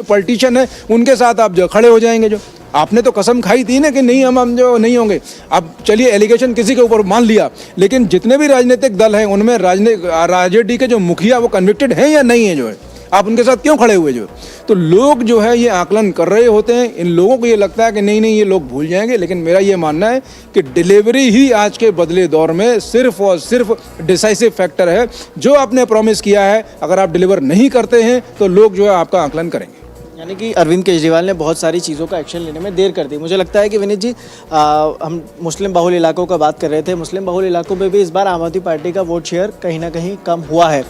पॉलिटिशियन है, उनके साथ आप जो खड़े हो जाएंगे। जो आपने तो कसम खाई थी ना कि नहीं हम जो नहीं होंगे। अब चलिए एलिगेशन किसी के ऊपर मान लिया, लेकिन जितने भी राजनीतिक दल हैं उनमें राजनीति के जो मुखिया वो कन्विक्टेड हैं या नहीं है, जो है आप उनके साथ क्यों खड़े हुए? जो तो लोग जो है ये आकलन कर रहे होते हैं, इन लोगों को ये लगता है कि नहीं नहीं ये लोग भूल जाएंगे, लेकिन मेरा ये मानना है कि डिलीवरी ही आज के बदले दौर में सिर्फ और सिर्फ डिसाइसिव फैक्टर है। जो आपने प्रॉमिस किया है अगर आप डिलीवर नहीं करते हैं तो लोग जो है आपका आकलन करेंगे। यानी कि अरविंद केजरीवाल ने बहुत सारी चीज़ों का एक्शन लेने में देर कर दी। मुझे लगता है कि विनीत जी, हम मुस्लिम बहुल इलाकों का बात कर रहे थे, मुस्लिम बहुल इलाकों में भी इस बार आम आदमी पार्टी का वोट शेयर कहीं ना कहीं कम हुआ है।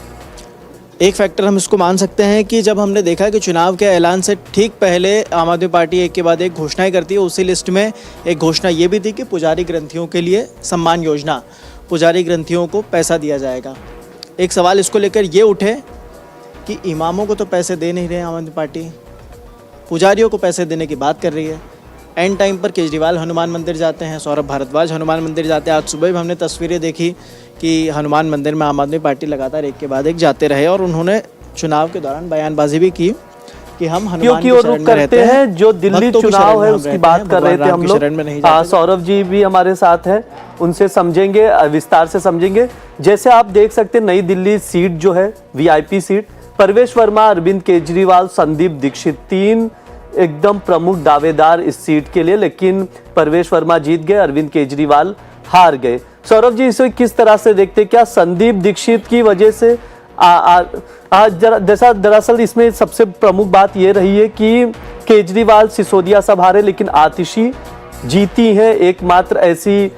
एक फैक्टर हम इसको मान सकते हैं कि जब हमने देखा कि चुनाव के ऐलान से ठीक पहले आम आदमी पार्टी एक के बाद एक घोषणाएं करती है, उसी लिस्ट में एक घोषणा ये भी थी कि पुजारी ग्रंथियों के लिए सम्मान योजना, पुजारी ग्रंथियों को पैसा दिया जाएगा। एक सवाल इसको लेकर ये उठे कि इमामों को तो पैसे दे नहीं रहे आम आदमी पार्टी, पुजारियों को पैसे देने की बात कर रही है। एंड टाइम पर केजरीवाल हनुमान मंदिर जाते हैं, सौरभ भारद्वाज हनुमान मंदिर जाते हैं। आज सुबह भी हमने तस्वीरें देखी कि हनुमान मंदिर में आम आदमी पार्टी लगातार एक के बाद एक जाते रहे, और उन्होंने चुनाव के दौरान बयानबाजी भी की कि हम हनुमान की शरण में रहते हैं। जो दिल्ली चुनाव है उसकी बात कर रहे थे हम लोग। सौरभ जी भी हमारे साथ हैं, उनसे समझेंगे, विस्तार से समझेंगे। जैसे आप देख सकते हैं, नई दिल्ली सीट जो है वीआईपी सीट, परवेश वर्मा, अरविंद केजरीवाल, संदीप दीक्षित, 3 एकदम प्रमुख दावेदार इस सीट के लिए, लेकिन परवेश वर्मा जीत गए, अरविंद केजरीवाल हार गए। सौरभ जी इसे किस तरह से देखते, क्या संदीप दीक्षित की वजह से दरअसल इसमें सबसे प्रमुख बात यह रही है कि केजरीवाल सिसोदिया सब हारे, लेकिन आतिशी जीती है, एकमात्र ऐसी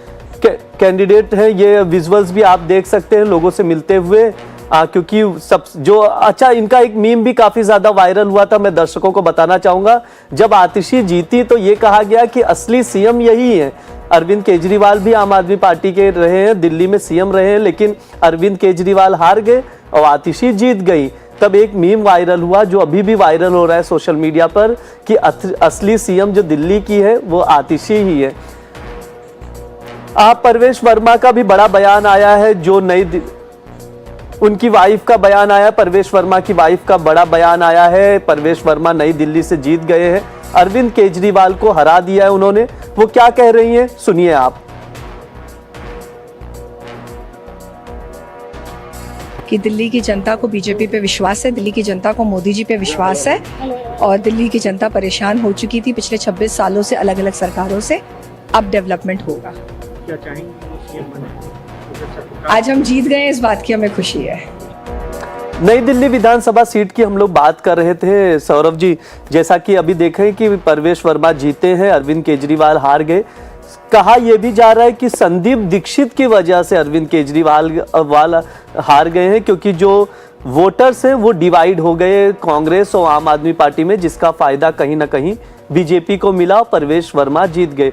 कैंडिडेट है। ये विजुअल्स भी आप देख सकते हैं लोगों से मिलते हुए, क्योंकि सब जो अच्छा, इनका एक मीम भी काफी ज्यादा वायरल हुआ था, मैं दर्शकों को बताना चाहूंगा। जब आतिशी जीती तो ये कहा गया कि असली सीएम यही है। अरविंद केजरीवाल भी आम आदमी पार्टी के रहे हैं, दिल्ली में सीएम रहे हैं, लेकिन अरविंद केजरीवाल हार गए और आतिशी जीत गई। तब एक मीम वायरल हुआ जो अभी भी वायरल हो रहा है सोशल मीडिया पर कि असली सीएम जो दिल्ली की है वो आतिशी ही है। परवेश वर्मा का भी बड़ा बयान आया है, जो उनकी वाइफ का बयान आया, परवेश वर्मा की वाइफ का बड़ा बयान आया है। परवेश वर्मा नई दिल्ली से जीत गए हैं, अरविंद केजरीवाल को हरा दिया है उन्होंने। वो क्या कह रही हैं, सुनिए आप। कि दिल्ली की जनता को बीजेपी पे विश्वास है, दिल्ली की जनता को मोदी जी पे विश्वास है और दिल्ली की जनता परेशान हो चुकी थी पिछले 26 सालों से अलग अलग सरकारों से। अब डेवलपमेंट होगा। क्या चाहेंगे? आज हम जीत गए, इस बात की हमें खुशी है। नई दिल्ली विधानसभा सीट की हम लोग बात कर रहे थे सौरभ जी, जैसा कि अभी देखें कि परवेश वर्मा जीते हैं, अरविंद केजरीवाल हार गए। कहा यह भी जा रहा है कि संदीप दीक्षित की वजह से अरविंद केजरीवाल हार गए हैं, क्योंकि जो वोटर्स हैं वो डिवाइड हो गए कांग्रेस और आम आदमी पार्टी में, जिसका फायदा कहीं ना कहीं बीजेपी को मिला, परवेश वर्मा जीत गए।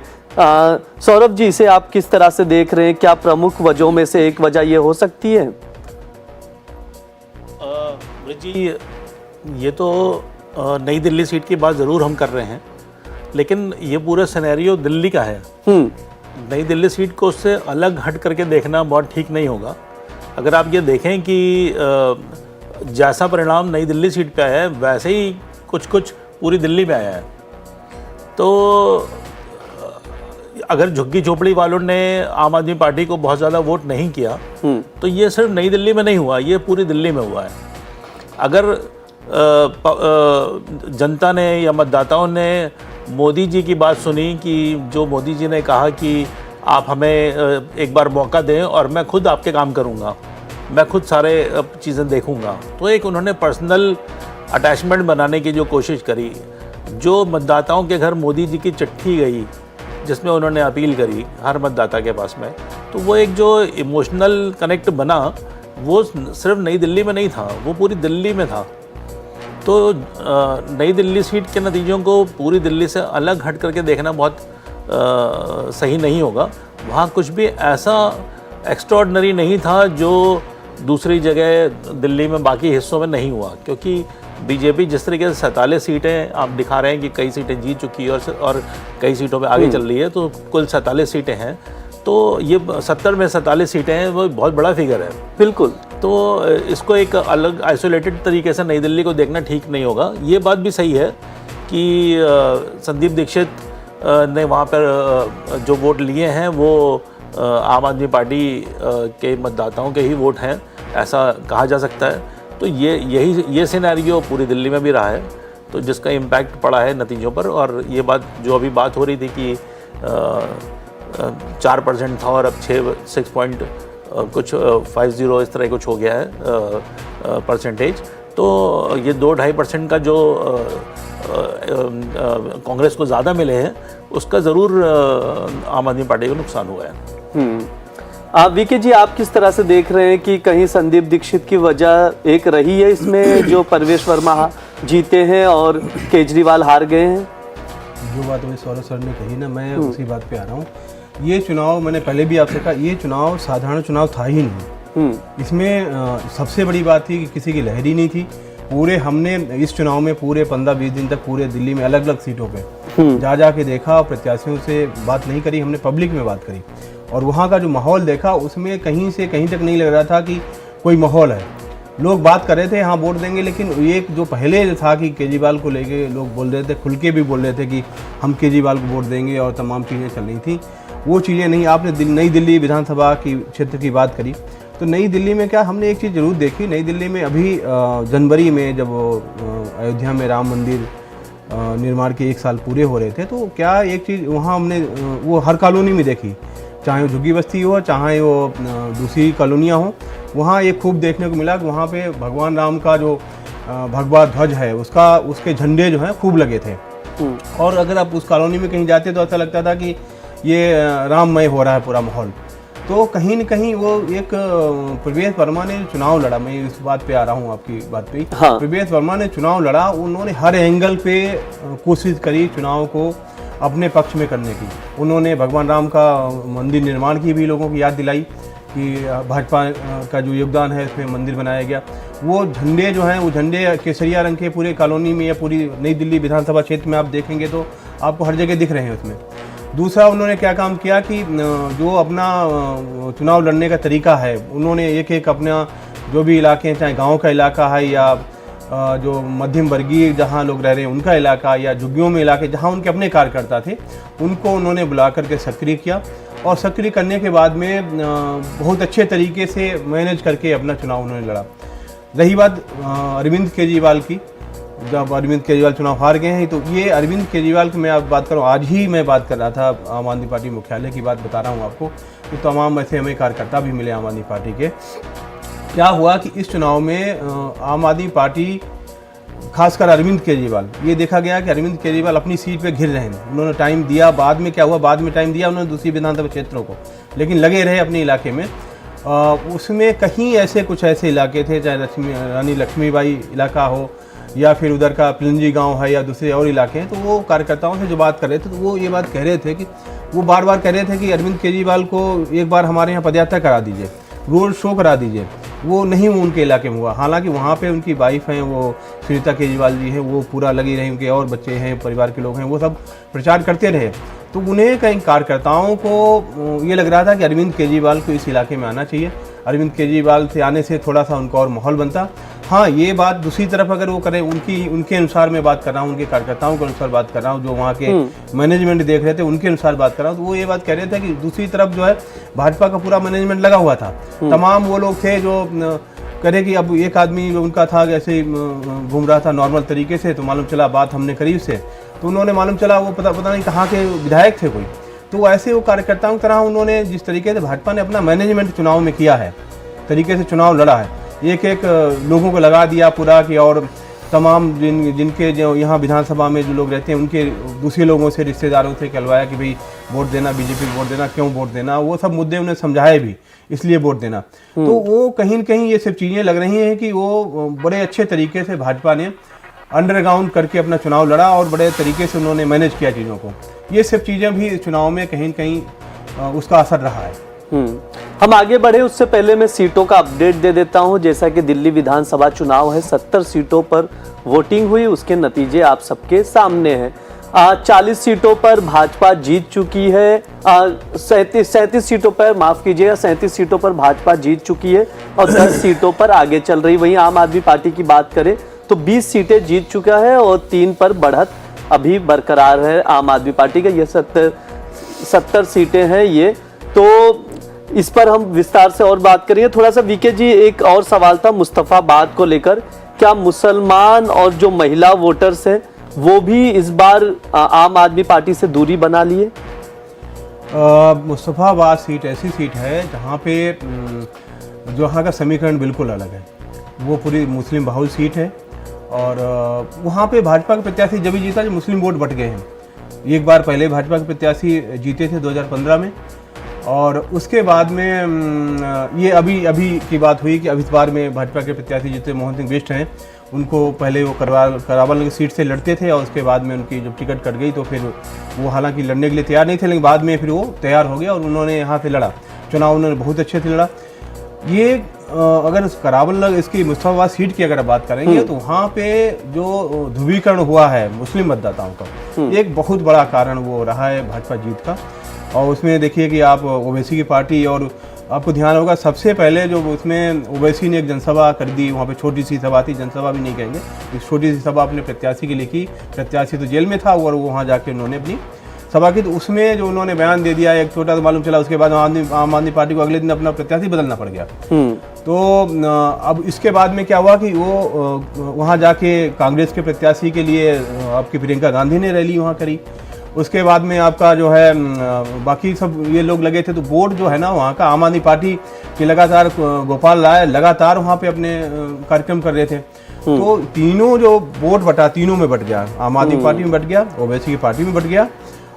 सौरभ जी, इसे आप किस तरह से देख रहे हैं? क्या प्रमुख वजहों में से एक वजह ये हो सकती है? जी, ये तो नई दिल्ली सीट की बात ज़रूर हम कर रहे हैं, लेकिन ये पूरा सिनेरियो दिल्ली का है। नई दिल्ली सीट को उससे अलग हट करके देखना बहुत ठीक नहीं होगा। अगर आप ये देखें कि जैसा परिणाम नई दिल्ली सीट पे आया है, वैसे ही कुछ कुछ पूरी दिल्ली में आया है। तो अगर झुग्गी झोपड़ी वालों ने आम आदमी पार्टी को बहुत ज़्यादा वोट नहीं किया, तो ये सिर्फ नई दिल्ली में नहीं हुआ, ये पूरी दिल्ली में हुआ है। अगर जनता ने या मतदाताओं ने मोदी जी की बात सुनी कि जो मोदी जी ने कहा कि आप हमें एक बार मौका दें और मैं खुद आपके काम करूंगा, मैं खुद सारे चीज़ें देखूंगा, तो एक उन्होंने पर्सनल अटैचमेंट बनाने की जो कोशिश करी, जो मतदाताओं के घर मोदी जी की चिट्ठी गई जिसमें उन्होंने अपील करी हर मतदाता के पास में, तो वो एक जो इमोशनल कनेक्ट बना, वो सिर्फ नई दिल्ली में नहीं था, वो पूरी दिल्ली में था। तो नई दिल्ली सीट के नतीजों को पूरी दिल्ली से अलग हट करके देखना बहुत सही नहीं होगा। वहाँ कुछ भी ऐसा एक्स्ट्राऑर्डिनरी नहीं था जो दूसरी जगह दिल्ली में बाकी हिस्सों में नहीं हुआ, क्योंकि बीजेपी जिस तरीके से 47 सीटें आप दिखा रहे हैं कि कई सीटें जीत चुकी है और कई सीटों पे आगे चल रही है, तो कुल 47 सीटें हैं, तो ये 70 में 47 सीटें हैं, वो बहुत बड़ा फिगर है। बिल्कुल। तो इसको एक अलग आइसोलेटेड तरीके से नई दिल्ली को देखना ठीक नहीं होगा। ये बात भी सही है कि संदीप दीक्षित ने वहाँ पर जो वोट लिए हैं वो आम आदमी पार्टी के मतदाताओं के ही वोट हैं, ऐसा कहा जा सकता है। तो ये सिनेरियो पूरी दिल्ली में भी रहा है, तो जिसका इम्पैक्ट पड़ा है नतीजों पर। और ये बात जो अभी बात हो रही थी कि 4% था और अब 6 पॉइंट कुछ 50 इस तरह कुछ हो गया है परसेंटेज, तो ये 2-2.5% का जो कांग्रेस को ज़्यादा मिले हैं, उसका ज़रूर आम आदमी पार्टी को नुकसान हुआ है। आप वीके जी, आप किस तरह से देख रहे हैं कि कहीं संदीप दीक्षित की वजह एक रही है इसमें, जो परवेश वर्मा जीते हैं और केजरीवाल हार गए हैं? जो बात अभी सौरभ सर ने कही ना, मैं उसी बात पे आ रहा हूँ। ये चुनाव, मैंने पहले भी आपसे कहा, ये चुनाव साधारण चुनाव था ही नहीं। इसमें सबसे बड़ी बात थी कि किसी की लहर ही नहीं थी। पूरे हमने इस चुनाव में पूरे 15-20 दिन तक पूरे दिल्ली में अलग अलग सीटों पे जा के देखा, प्रत्याशियों से बात नहीं करी हमने, पब्लिक में बात करी, और वहाँ का जो माहौल देखा, उसमें कहीं से कहीं तक नहीं लग रहा था कि कोई माहौल है। लोग बात कर रहे थे हाँ वोट देंगे, लेकिन एक जो पहले था कि केजरीवाल को लेके लोग बोल रहे थे, खुल के भी बोल रहे थे कि हम केजरीवाल को वोट देंगे और तमाम चीज़ें चल रही थी, वो चीज़ें नहीं। आपने नई दिल्ली विधानसभा की क्षेत्र की बात करी, तो नई दिल्ली में क्या हमने एक चीज़ ज़रूर देखी। नई दिल्ली में अभी जनवरी में जब अयोध्या में राम मंदिर निर्माण के 1 साल पूरे हो रहे थे, तो क्या एक चीज़ वहाँ हमने वो हर कॉलोनी में देखी, चाहे वो झुग्गी बस्ती हो, चाहे वो दूसरी कॉलोनियाँ हों, वहाँ ये खूब देखने को मिला कि वहाँ पे भगवान राम का जो भगवा ध्वज है उसके झंडे जो हैं खूब लगे थे। और अगर आप उस कॉलोनी में कहीं जाते तो ऐसा लगता था कि ये राममय हो रहा है पूरा माहौल। तो कहीं न कहीं वो एक परवेश वर्मा ने चुनाव लड़ा, मैं इस बात पे आ रहा हूँ आपकी बात पे। हाँ। परवेश वर्मा ने चुनाव लड़ा, उन्होंने हर एंगल पे कोशिश करी चुनाव को अपने पक्ष में करने की। उन्होंने भगवान राम का मंदिर निर्माण की भी लोगों की याद दिलाई कि भाजपा का जो योगदान है इसमें मंदिर बनाया गया। वो झंडे जो हैं, वो झंडे केसरिया रंग के पूरे कॉलोनी में या पूरी नई दिल्ली विधानसभा क्षेत्र में आप देखेंगे तो आपको हर जगह दिख रहे हैं उसमें। दूसरा उन्होंने क्या काम किया कि जो अपना चुनाव लड़ने का तरीका है, उन्होंने एक अपना जो भी इलाके हैं, चाहे गाँव का इलाका है या जो मध्यम वर्गीय जहाँ लोग रह रहे हैं उनका इलाका, या झुग्गियों में इलाके जहाँ उनके अपने कार्यकर्ता थे, उनको उन्होंने बुला करके सक्रिय किया और सक्रिय करने के बाद में बहुत अच्छे तरीके से मैनेज करके अपना चुनाव उन्होंने लड़ा। रही बात अरविंद केजरीवाल की, जब अरविंद केजरीवाल चुनाव हार गए हैं, तो ये अरविंद केजरीवाल की मैं अब बात करूँ, आज ही मैं बात कर रहा था आम आदमी पार्टी मुख्यालय की बात बता रहा हूँ आपको, तो तमाम ऐसे हमें कार्यकर्ता भी मिले आम आदमी पार्टी के। क्या हुआ कि इस चुनाव में आम आदमी पार्टी, खासकर अरविंद केजरीवाल, ये देखा गया कि अरविंद केजरीवाल अपनी सीट पे घिर रहे हैं। उन्होंने टाइम दिया, बाद में क्या हुआ, बाद में टाइम दिया उन्होंने दूसरी विधानसभा क्षेत्रों को, लेकिन लगे रहे अपने इलाके में। उसमें कहीं ऐसे कुछ ऐसे इलाके थे, चाहे रानी लक्ष्मीबाई इलाका हो या फिर उधर का पिलंजी गांव है या दूसरे और इलाके हैं, तो वो कार्यकर्ताओं से जो बात कर रहे थे, तो वो ये बात कह रहे थे कि वो बार बार कह रहे थे कि अरविंद केजरीवाल को एक बार हमारे यहाँ पदयात्रा करा दीजिए, रोड शो करा दीजिए। वो नहीं उनके इलाके में हुआ। हालांकि वहाँ पे उनकी वाइफ हैं, वो सुनीता केजरीवाल जी हैं, वो पूरा लगी रही, उनके और बच्चे हैं, परिवार के लोग हैं, वो सब प्रचार करते रहे। तो उन्हें कई कार्यकर्ताओं को ये लग रहा था कि अरविंद केजरीवाल को इस इलाके में आना चाहिए, अरविंद केजरीवाल से आने से थोड़ा सा उनका और माहौल बनता। हाँ, ये बात दूसरी तरफ अगर वो करें, उनके अनुसार मैं बात कर रहा हूँ, उनके कार्यकर्ताओं के अनुसार बात कर रहा हूँ, जो वहाँ के मैनेजमेंट देख रहे थे उनके अनुसार बात कर रहा हूँ, तो वो ये बात कह रहे थे कि दूसरी तरफ जो है भाजपा का पूरा मैनेजमेंट लगा हुआ था। तमाम वो लोग थे जो करे कि अब एक आदमी उनका था ऐसे घूम रहा था नॉर्मल तरीके से, तो मालूम चला बात हमने करीब से, तो उन्होंने मालूम चला वो पता नहीं कहाँ के विधायक थे कोई। तो ऐसे वो कार्यकर्ताओं की तरह उन्होंने जिस तरीके से भाजपा ने अपना मैनेजमेंट चुनाव में किया है, तरीके से चुनाव लड़ा है, एक एक लोगों को लगा दिया पूरा कि, और तमाम जिनके जो यहाँ विधानसभा में जो लोग रहते हैं उनके दूसरे लोगों से, रिश्तेदारों से कहलवाया कि भाई वोट देना, बीजेपी को वोट देना, क्यों वोट देना, वो सब मुद्दे उन्हें समझाए भी, इसलिए वोट देना। तो वो कहीं न कहीं ये सब चीज़ें लग रही हैं कि वो बड़े अच्छे तरीके से भाजपा ने अंडरग्राउंड करके अपना चुनाव लड़ा और बड़े तरीके से उन्होंने मैनेज किया चीज़ों को। ये सब चीज़ें भी चुनाव में कहीं न कहीं उसका असर रहा है। हम आगे बढ़े उससे पहले मैं सीटों का अपडेट दे देता हूं। जैसा कि दिल्ली विधानसभा चुनाव है, 70 सीटों पर वोटिंग हुई, उसके नतीजे आप सबके सामने हैं। 40 सीटों पर भाजपा जीत चुकी है, 37 सीटों पर, माफ कीजिएगा, 37 सीटों पर भाजपा जीत चुकी है और 10 सीटों पर आगे चल रही। वहीं आम आदमी पार्टी की बात करें तो 20 सीटें जीत चुका है और 3 पर बढ़त अभी बरकरार है आम आदमी पार्टी का। ये 70 सीटें हैं ये। तो इस पर हम विस्तार से और बात करेंगे। थोड़ा सा वीके जी, एक और सवाल था मुस्तफाबाद को लेकर, क्या मुसलमान और जो महिला वोटर्स हैं वो भी इस बार आम आदमी पार्टी से दूरी बना लिए? मुस्तफाबाद सीट ऐसी सीट है जहाँ पे जो यहाँ का समीकरण बिल्कुल अलग है। वो पूरी मुस्लिम बहुल सीट है और वहाँ पे भाजपा के प्रत्याशी जब भी जीता जब मुस्लिम वोट बट गए हैं। एक बार पहले भाजपा के प्रत्याशी जीते थे 2015 में, और उसके बाद में ये अभी की बात हुई कि अब इस बार में भाजपा के प्रत्याशी जीते मोहन सिंह बिष्ट हैं, उनको पहले वो करावल की सीट से लड़ते थे और उसके बाद में उनकी जब टिकट कट गई तो फिर वो हालांकि लड़ने के लिए तैयार नहीं थे, लेकिन बाद में फिर वो तैयार हो गया और उन्होंने यहाँ से लड़ा चुनाव, उन्होंने बहुत अच्छे से लड़ा। ये अगर करावल इसकी मुस्तफाबाद सीट की अगर बात करेंगे तो वहाँ पे जो ध्रुवीकरण हुआ है मुस्लिम मतदाताओं का, एक बहुत बड़ा कारण वो रहा है भाजपा जीत का। और उसमें देखिए कि आप ओवैसी की पार्टी, और आपको ध्यान होगा सबसे पहले जो उसमें ओवैसी ने एक जनसभा कर दी, वहाँ पे छोटी सी सभा थी, जनसभा भी नहीं कहेंगे, एक छोटी सी सभा अपने प्रत्याशी की लिखी, प्रत्याशी तो जेल में था और वो वहाँ जाके उन्होंने अपनी सभा की, तो उसमें जो उन्होंने बयान दे दिया एक छोटा तो मालूम चला, उसके बाद आम आदमी पार्टी को अगले दिन अपना प्रत्याशी बदलना पड़ गया। तो अब इसके बाद में क्या हुआ कि वो वहाँ जाके कांग्रेस के प्रत्याशी के लिए आपकी प्रियंका गांधी ने रैली वहाँ करी। उसके बाद में आपका जो है बाकी सब ये लोग लगे थे, तो वोट जो है ना वहाँ का आम आदमी पार्टी के लगातार गोपाल राय लगातार वहाँ पे अपने कार्यक्रम कर रहे थे। तो तीनों जो वोट बटा, तीनों में बट गया, आम आदमी पार्टी में बट गया, ओवैसी की पार्टी में बट गया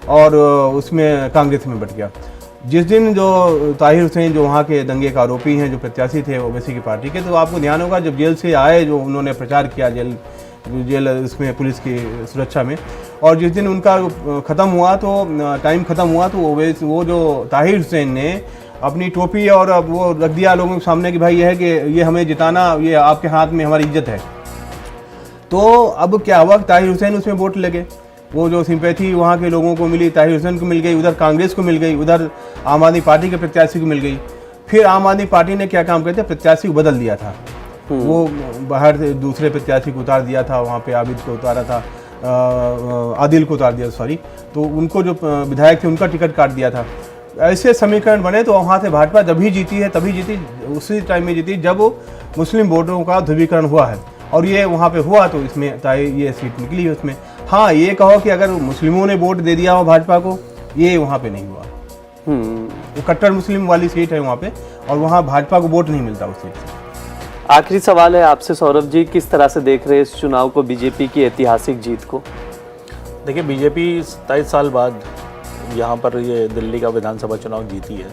और उसमें कांग्रेस में बट गया। जिस दिन जो ताहिर हुसैन जो वहाँ के दंगे का आरोपी हैं, जो प्रत्याशी थे ओवैसी की पार्टी के, तो आपको ध्यान होगा जब जेल से आए, जो उन्होंने प्रचार किया जेल उसमें पुलिस की सुरक्षा में, और जिस दिन उनका ख़त्म हुआ तो टाइम ख़त्म हुआ तो वो जो ताहिर हुसैन ने अपनी टोपी और वो रख दिया लोगों के सामने कि भाई ये है कि ये हमें जिताना, ये आपके हाथ में हमारी इज्जत है। तो अब क्या हुआ, ताहिर हुसैन उसमें वोट लगे, वो जो सिंपैथी वहाँ के लोगों को मिली, ताहिर हुसैन को मिल गई, उधर कांग्रेस को मिल गई, उधर आम आदमी पार्टी के प्रत्याशी को मिल गई। फिर आम आदमी पार्टी ने क्या काम करते, प्रत्याशी को बदल दिया था, वो बाहर से दूसरे प्रत्याशी को उतार दिया था, वहाँ पे आबिद को उतारा था, आदिल को उतार दिया, सॉरी, तो उनको जो विधायक थे उनका टिकट काट दिया था। ऐसे समीकरण बने तो वहाँ से भाजपा जब भी जीती है तभी जीती, उसी टाइम में जीती जब मुस्लिम वोटरों का ध्रुवीकरण हुआ है, और ये वहाँ पे हुआ तो इसमें ये सीट निकली है उसमें। हाँ, ये कहो कि अगर मुस्लिमों ने वोट दे दिया हो भाजपा को, ये वहाँ पे नहीं हुआ। वो कट्टर मुस्लिम वाली सीट है वहाँ पे, और वहाँ भाजपा को वोट नहीं मिलता उस सीट से। आखिरी सवाल है आपसे सौरभ जी, किस तरह से देख रहे हैं इस चुनाव को, बीजेपी की ऐतिहासिक जीत को? देखिए, बीजेपी 27 साल बाद यहाँ पर ये दिल्ली का विधानसभा चुनाव जीती है,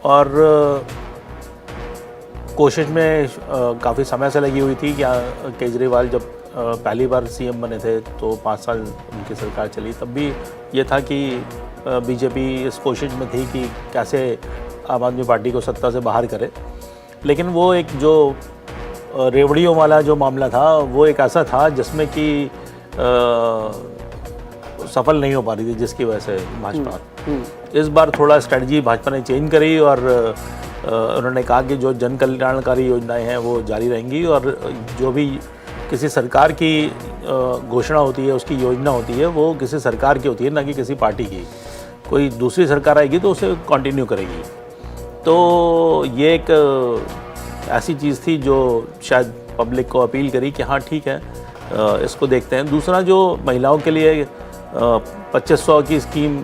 और कोशिश में काफ़ी समय से लगी हुई थी। क्या केजरीवाल जब पहली बार सीएम बने थे तो 5 साल उनकी सरकार चली, तब भी ये था कि बीजेपी इस कोशिश में थी कि कैसे आम आदमी पार्टी को सत्ता से बाहर करे। लेकिन वो एक जो रेवड़ियों वाला जो मामला था, वो एक ऐसा था जिसमें कि सफल नहीं हो पा रही थी, जिसकी वजह से भाजपा इस बार थोड़ा स्ट्रेटजी भाजपा ने चेंज करी, और उन्होंने कहा कि जो जन कल्याणकारी योजनाएं हैं वो जारी रहेंगी, और जो भी किसी सरकार की घोषणा होती है, उसकी योजना होती है, वो किसी सरकार की होती है, ना कि किसी पार्टी की। कोई दूसरी सरकार आएगी तो उसे कंटिन्यू करेगी। तो ये एक ऐसी चीज़ थी जो शायद पब्लिक को अपील करी कि हाँ ठीक है, इसको देखते हैं। दूसरा, जो महिलाओं के लिए 2500 की स्कीम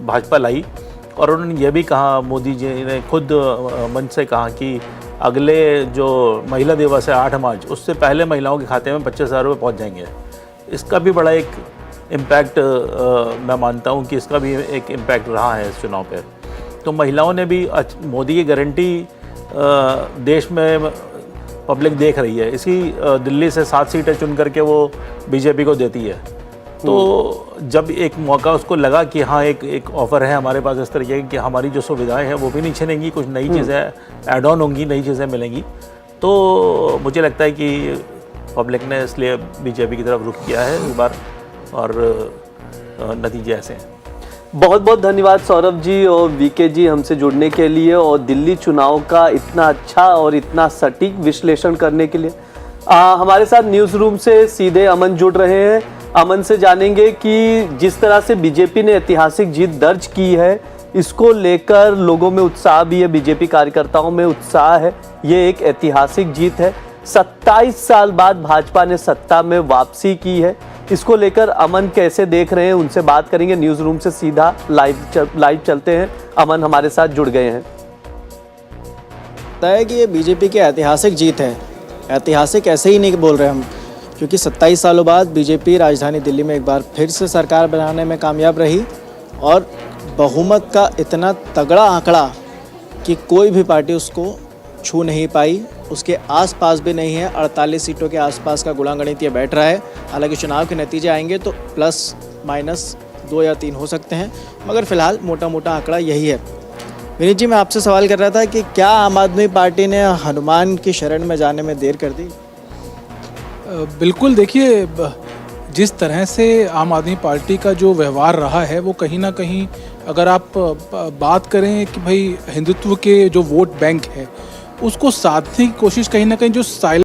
भाजपा लाई, और उन्होंने ये भी कहा, मोदी जी ने खुद मंच से कहा कि अगले जो महिला दिवस है 8 मार्च, उससे पहले महिलाओं के खाते में 25,000 रुपये पहुँच जाएंगे। इसका भी बड़ा एक इम्पैक्ट मैं मानता हूँ कि इसका भी एक इम्पैक्ट रहा है इस चुनाव पे। तो महिलाओं ने भी मोदी की गारंटी देश में पब्लिक देख रही है। इसी दिल्ली से 7 सीटें चुन करके वो बीजेपी को देती है। तो जब एक मौका उसको लगा कि हाँ एक ऑफ़र है हमारे पास इस तरीके की कि हमारी जो सुविधाएं हैं वो भी नहीं छिनेंगी, कुछ नई चीज़ें ऐड ऑन होंगी, नई चीज़ें मिलेंगी, तो मुझे लगता है कि पब्लिक ने इसलिए बीजेपी की तरफ रुख किया है इस बार, और नतीजे ऐसे हैं। बहुत बहुत धन्यवाद सौरभ जी और वीके जी हमसे जुड़ने के लिए, और दिल्ली चुनाव का इतना अच्छा और इतना सटीक विश्लेषण करने के लिए। हमारे साथ न्यूज़ रूम से सीधे अमन जुड़ रहे हैं। अमन से जानेंगे कि जिस तरह से बीजेपी ने ऐतिहासिक जीत दर्ज की है, इसको लेकर लोगों में उत्साह भी है, बीजेपी कार्यकर्ताओं में उत्साह है। ये एक ऐतिहासिक जीत है। 27 साल बाद भाजपा ने सत्ता में वापसी की है। इसको लेकर अमन कैसे देख रहे हैं, उनसे बात करेंगे। न्यूज़ रूम से सीधा लाइव चलते हैं। अमन हमारे साथ जुड़ गए हैं। लगता है कि ये बीजेपी की ऐतिहासिक जीत है। ऐतिहासिक ऐसे ही नहीं बोल रहे हम, क्योंकि 27 सालों बाद बीजेपी राजधानी दिल्ली में एक बार फिर से सरकार बनाने में कामयाब रही, और बहुमत का इतना तगड़ा आंकड़ा कि कोई भी पार्टी उसको छू नहीं पाई, उसके आसपास भी नहीं है। 48 सीटों के आसपास का गुणागणित बैठ रहा है। हालांकि चुनाव के नतीजे आएंगे तो प्लस माइनस 2 या 3 हो सकते हैं, मगर फिलहाल मोटा मोटा आंकड़ा यही है। विनीत जी, मैं आपसे सवाल कर रहा था कि क्या आम आदमी पार्टी ने हनुमान की शरण में जाने में देर कर दी? बिल्कुल, देखिए जिस तरह से आम आदमी पार्टी का जो व्यवहार रहा है, वो कहीं ना कहीं अगर आप बात करें कि भाई हिंदुत्व के जो वोट बैंक है, उसको साधने की कोशिश कहीं ना कहीं जो